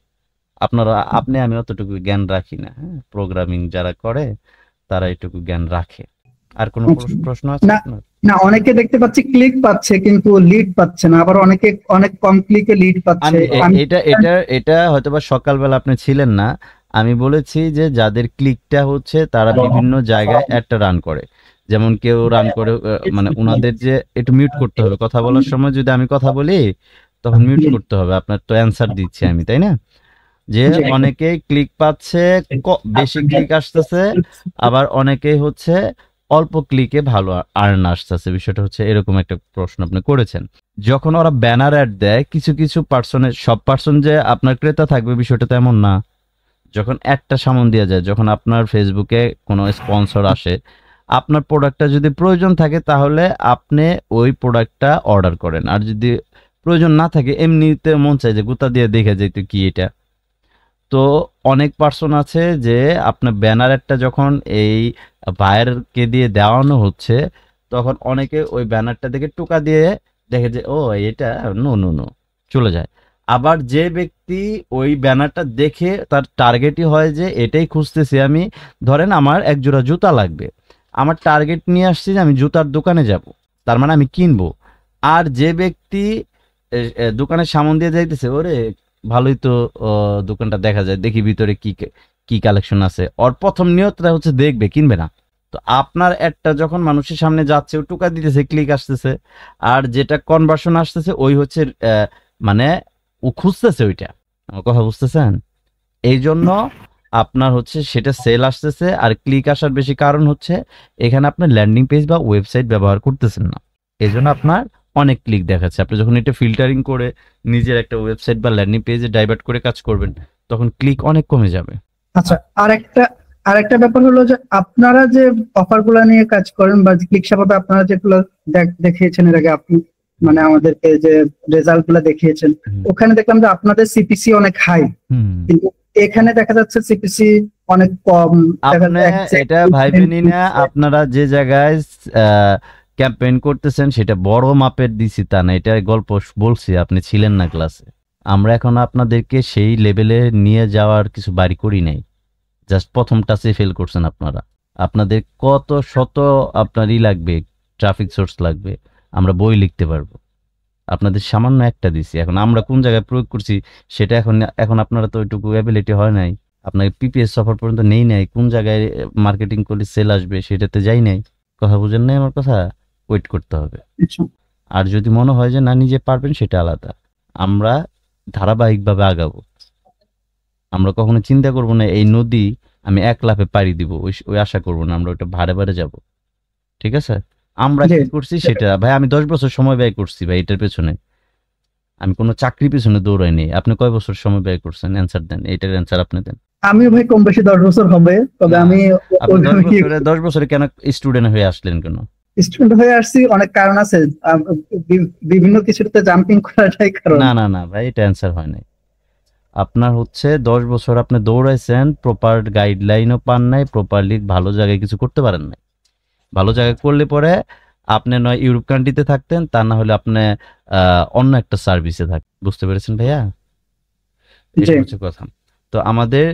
আমি অতটুকু জ্ঞান রাখি না, হ্যাঁ, প্রোগ্রামিং যারা করে তারা এটুকু জ্ঞান রাখে। আর কোনো প্রশ্ন আছে? না, অনেকে দেখতে পাচ্ছি ক্লিক পাচ্ছে কিন্তু লিড পাচ্ছে না, আবার অনেকে অনেক কম ক্লিকে লিড পাচ্ছে। এটা হয়তোবা সকালবেলা আপনি ছিলেন না, আমি বলেছি যে যাদের ক্লিকটা হচ্ছে তারা বিভিন্ন জায়গায় একটা রান করে, যেমন কেউ রান করে, মানে ওনাদের যে একটু মিউট করতে হবে, কথা বলার সময় যদি আমি কথা বলি তখন মিউট করতে হবে, আপনার তো অ্যান্সার দিচ্ছি আমি, তাই না? যে অনেকেই ক্লিক পাচ্ছে, বেশি ক্লিক আসতেছে, আবার অনেকেই হচ্ছে অল্প ক্লিকে ভালো আর্ন আসতেছে। বিষয়টা হচ্ছে এরকম একটা প্রশ্ন আপনি করেছেন। যখন ওরা ব্যানার অ্যাড দেয়, কিছু কিছু পার্সনের, সব পার্সন যে আপনার ক্রেতা থাকবে বিষয়টা তো এমন না। যখন একটা সামন দেওয়া যায়, যখন আপনার ফেসবুকে কোনো স্পন্সর আসে, আপনার প্রোডাক্টটা যদি প্রয়োজন থাকে তাহলে আপনি ওই প্রোডাক্টটা অর্ডার করেন, আর যদি প্রয়োজন না থাকে এমনিতে মন চাই যে গুতা দিয়ে দেখে যেত কি এটা। তো অনেক পার্সন আছে যে আপনার ব্যানার একটা যখন এই বায়ারকে দিয়ে দেওয়ানো হচ্ছে, তখন অনেকে ওই ব্যানারটা দেখে টোকা দিয়ে দেখে যে ও এটা নো নো নো চলে যায়। আবার যে ব্যক্তি ওই ব্যানারটা দেখে তার টার্গেটই হয় যে এটাই খুঁজতেছি আমি, ধরেন আমার এক জোড়া জুতা লাগবে, আমার টার্গেট নিয়ে আসছি যে আমি জুতার দোকানে যাব, তার মানে আমি কিনবো। আর যে ব্যক্তি দোকানের সামন দিয়ে যাইতেছে, ওরে ভালোই তো দোকানটা দেখা যায়, দেখি ভিতরে কি কি কালেকশন আছে, ওর প্রথম নিয়তটা হচ্ছে দেখবে, কিনবে না। তো আপনার একটা যখন মানুষের সামনে যাচ্ছে, ও টোকা দিতেছে, ক্লিক আসতেছে, আর যেটা কনভার্সন আসতেছে ওই হচ্ছে মানে ও খুঁজতেছে ওইটা, আমার কথা বুঝতেছেন? এই জন্য আপনার হচ্ছে সেটা সেল আসতেছে, আর ক্লিক আসার বেশি কারণ হচ্ছে এখানে আপনার ল্যান্ডিং পেজ বা ওয়েবসাইট ব্যবহার করতেছেন না, এই জন্য আপনার অনেক ক্লিক দেখাচ্ছে। আপনি যখন এটা ফিল্টারিং করে নিজের একটা ওয়েবসাইট বা ল্যান্ডিং পেজে ডাইভার্ট করে কাজ করবেন, তখন ক্লিক অনেক কমে যাবে। আচ্ছা, আরেকটা ব্যাপার হলো যে আপনারা যে অফারগুলো নিয়ে কাজ করেন বা ক্লিক স্বভাবে আপনারা যেগুলো দেখিয়েছেন এর আগে, আপনি মানে আমাদেরকে যে রেজাল্ট গুলো দেখিয়েছেন, ওখানে দেখলাম যে আপনাদের সিপিসি অনেক হাই, কিন্তু এখানে দেখা যাচ্ছে সিপিসি অনেক কম। এটা ভাইবেনি না, আপনারা যে জায়গায় ক্যাম্পেইন করতেছেন সেটা বড় মাপের দিছি তা না, এটা গল্প বলছি, আপনি ছিলেন না ক্লাসে। আমরা এখন আপনাদেরকে সেই লেভেলে নিয়ে যাওয়ার কিছু বাড়ি করি নাই, জাস্ট প্রথম টাচে ফেল করছেন আপনারা। আপনাদের কত শত আপনারই লাগবে, ট্রাফিক সোর্স লাগবে, আমরা বই লিখতে পারবো, আপনাদের সামান্য একটা দিছি। এখন আমরা কোন জায়গায় প্রয়োগ করছি সেটা এখন আপনারা তো ওইটুকু অ্যাবিলিটি হয় নাই, আপনাকে পিপিএস সফর পর্যন্ত নেই নাই, কোন জায়গায় মার্কেটিং করলে সেল আসবে সেটাতে যাই নাই। কথা বুঝেন নাই আমার কথা? ওয়েট করতে হবে। আর যদি মনে হয় যে না নিজে পারবেন সেটা আলাদা, আমরা ধারাবাহিকভাবে আগাবো। আমরা কখনো চিন্তা করব না এই নদী আমি এক লাফে পাড়ি দিব, ওই আশা করবো না, আমরা ওইটা ভারে ভারে যাব। ঠিক আছে? আমরা কি করছি সেটা ভাই, আমি 10 বছর সময় ব্যয় করছি ভাই এটার পেছনে, আমি কোনো চাকরি পেছনে দৌড়াইনি। আপনি কয় বছর সময় ব্যয় করছেন? অ্যান্সার দেন, এটার অ্যান্সার আপনি দেন। আমি ভাই কম বেশি 10 বছর হবে, তবে আমি 10 বছরে কেন স্টুডেন্ট হয়ে আসলেন? কেন স্টুডেন্ট হয়ে আসছি? অনেক কারণ আছে, বিভিন্ন কিছুতে জাম্পিং করাটাই কারণ। না না না ভাই, এটা অ্যান্সার হয় নাই। আপনার হচ্ছে 10 বছর আপনি দৌড়াইছেন, প্রপার গাইডলাইনও পান নাই, প্রপারলি ভালো জায়গায় কিছু করতে পারেন নাই। ভালো জায়গায় করলে পরে আপনি নয় ইউরোপ কান্ট্রিতে থাকতেন, তা না হলে আপনি অন্য একটা সার্ভিসে থাকতেন। বুঝতে পেরেছেন ভাইয়া? এটা হচ্ছে কথা। তো আমাদের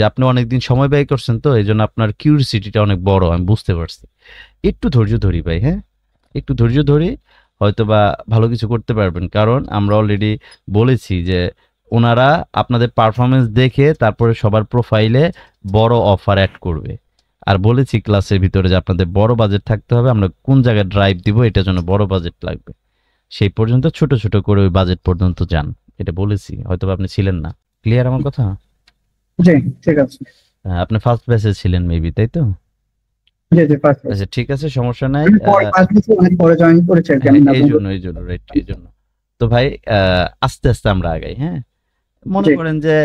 আপনি অনেকদিন সময় ব্যয় করছেন, তো এই জন্য আপনার কিউরিসিটিটা অনেক বড়, আমি বুঝতে পারছি। একটু ধৈর্য ধরি ভাই, হ্যাঁ, একটু ধৈর্য ধরে হয়তো বা ভালো কিছু করতে পারবেন, কারণ আমরা অলরেডি বলেছি যে ওনারা আপনাদের পারফরমেন্স দেখে তারপরে সবার প্রোফাইলে বড় অফার অ্যাড করবে। আর বলেছি ক্লাসের ভিতরে যে আপনাদের বড় বাজেট থাকতে হবে, আমরা কোন জায়গায় ড্রাইভ দিব এটার জন্য বড় বাজেট লাগবে, সেই পর্যন্ত ছোট ছোট করে ওই বাজেট পর্যন্ত যান, এটা বলেছি, হয়তো আপনি ছিলেন না। ক্লিয়ার আমার কথা? জি ঠিক আছে। আপনি ফার্স্ট ব্যাচে ছিলেন মেবি, তাই তো? জি জি ফার্স্ট। আচ্ছা ঠিক আছে, সমস্যা নাই। পরে জয়েন করেছি আর কি আমি। এই জন্য তো ভাই আস্তে আস্তে আমরা আগাই। হ্যাঁ, মনে করেন যে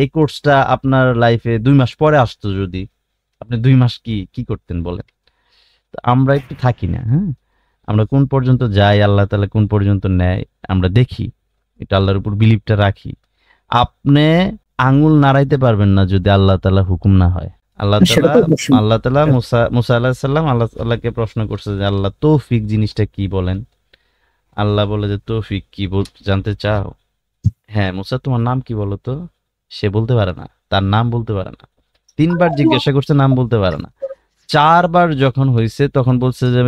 এই কোর্সটা আপনার লাইফে 2 মাস পরে আসতো, যদি আপনি 2 মাস কি করতেন বলেন? তো আমরা একটু থাকি না, হ্যাঁ, আমরা কোন পর্যন্ত যাই, আল্লাহ তাআলা কোন পর্যন্ত নেয় আমরা দেখি, এটা আল্লাহর উপর বিলিভটা রাখি। আপনি আঙ্গুল নাড়াইতে পারবেন না যদি আল্লাহ তাআলা হুকুম না হয়। আল্লাহ তাআলা মুসা আলাইহিস সালাম আল্লাহকে প্রশ্ন করছে যে আল্লাহ তৌফিক জিনিসটা কি বলেন? আল্লাহ বলে যে তৌফিক কি জানতে চাও? হ্যাঁ মুসা তোমার নাম কি বলো তো? সে বলতে পারে না, তার নাম বলতে পারে না। 3 বার জিজ্ঞাসা করছে, নাম বলতে পারে না। 4 বার যখন হয়েছে তখন বলছে যে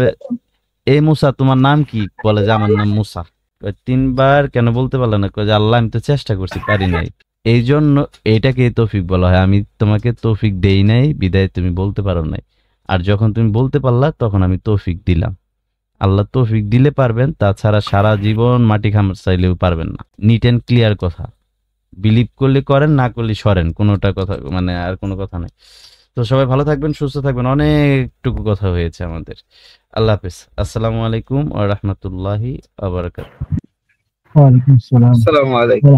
এই মুসা তোমার নাম কি? বলে যে আমার নাম মুসা। 3 বার কেন বলতে পারলে না? যে আল্লাহ আমি তো চেষ্টা করছি, পারি নাই। এই জন্য এটাকে তৌফিক বলা হয়। আমি তোমাকে তৌফিক দেই নাই বিদায় তুমি বলতে পারো নাই, আর যখন তুমি বলতে পারলা তখন আমি তৌফিক দিলাম। আল্লাহ তৌফিক দিলে পারবেন, তাছাড়া সারা জীবন মাটি খামার চাইলেও পারবেন না। নিট এন্ড ক্লিয়ার কথা। বিলিভ করলে করেন, না করলে সরেন, কোনোটা কথা মানে আর কোনো কথা নাই। তো সবাই ভালো থাকবেন, সুস্থ থাকবেন। অনেকটুকু কথা হয়েছে আমাদের। আল্লাহ হাফেজ। আসসালামু আলাইকুম ওয়া রাহমাতুল্লাহি ওয়া বারাকাতুহু। ওয়া আলাইকুম আসসালাম। আসসালামু আলাইকুম।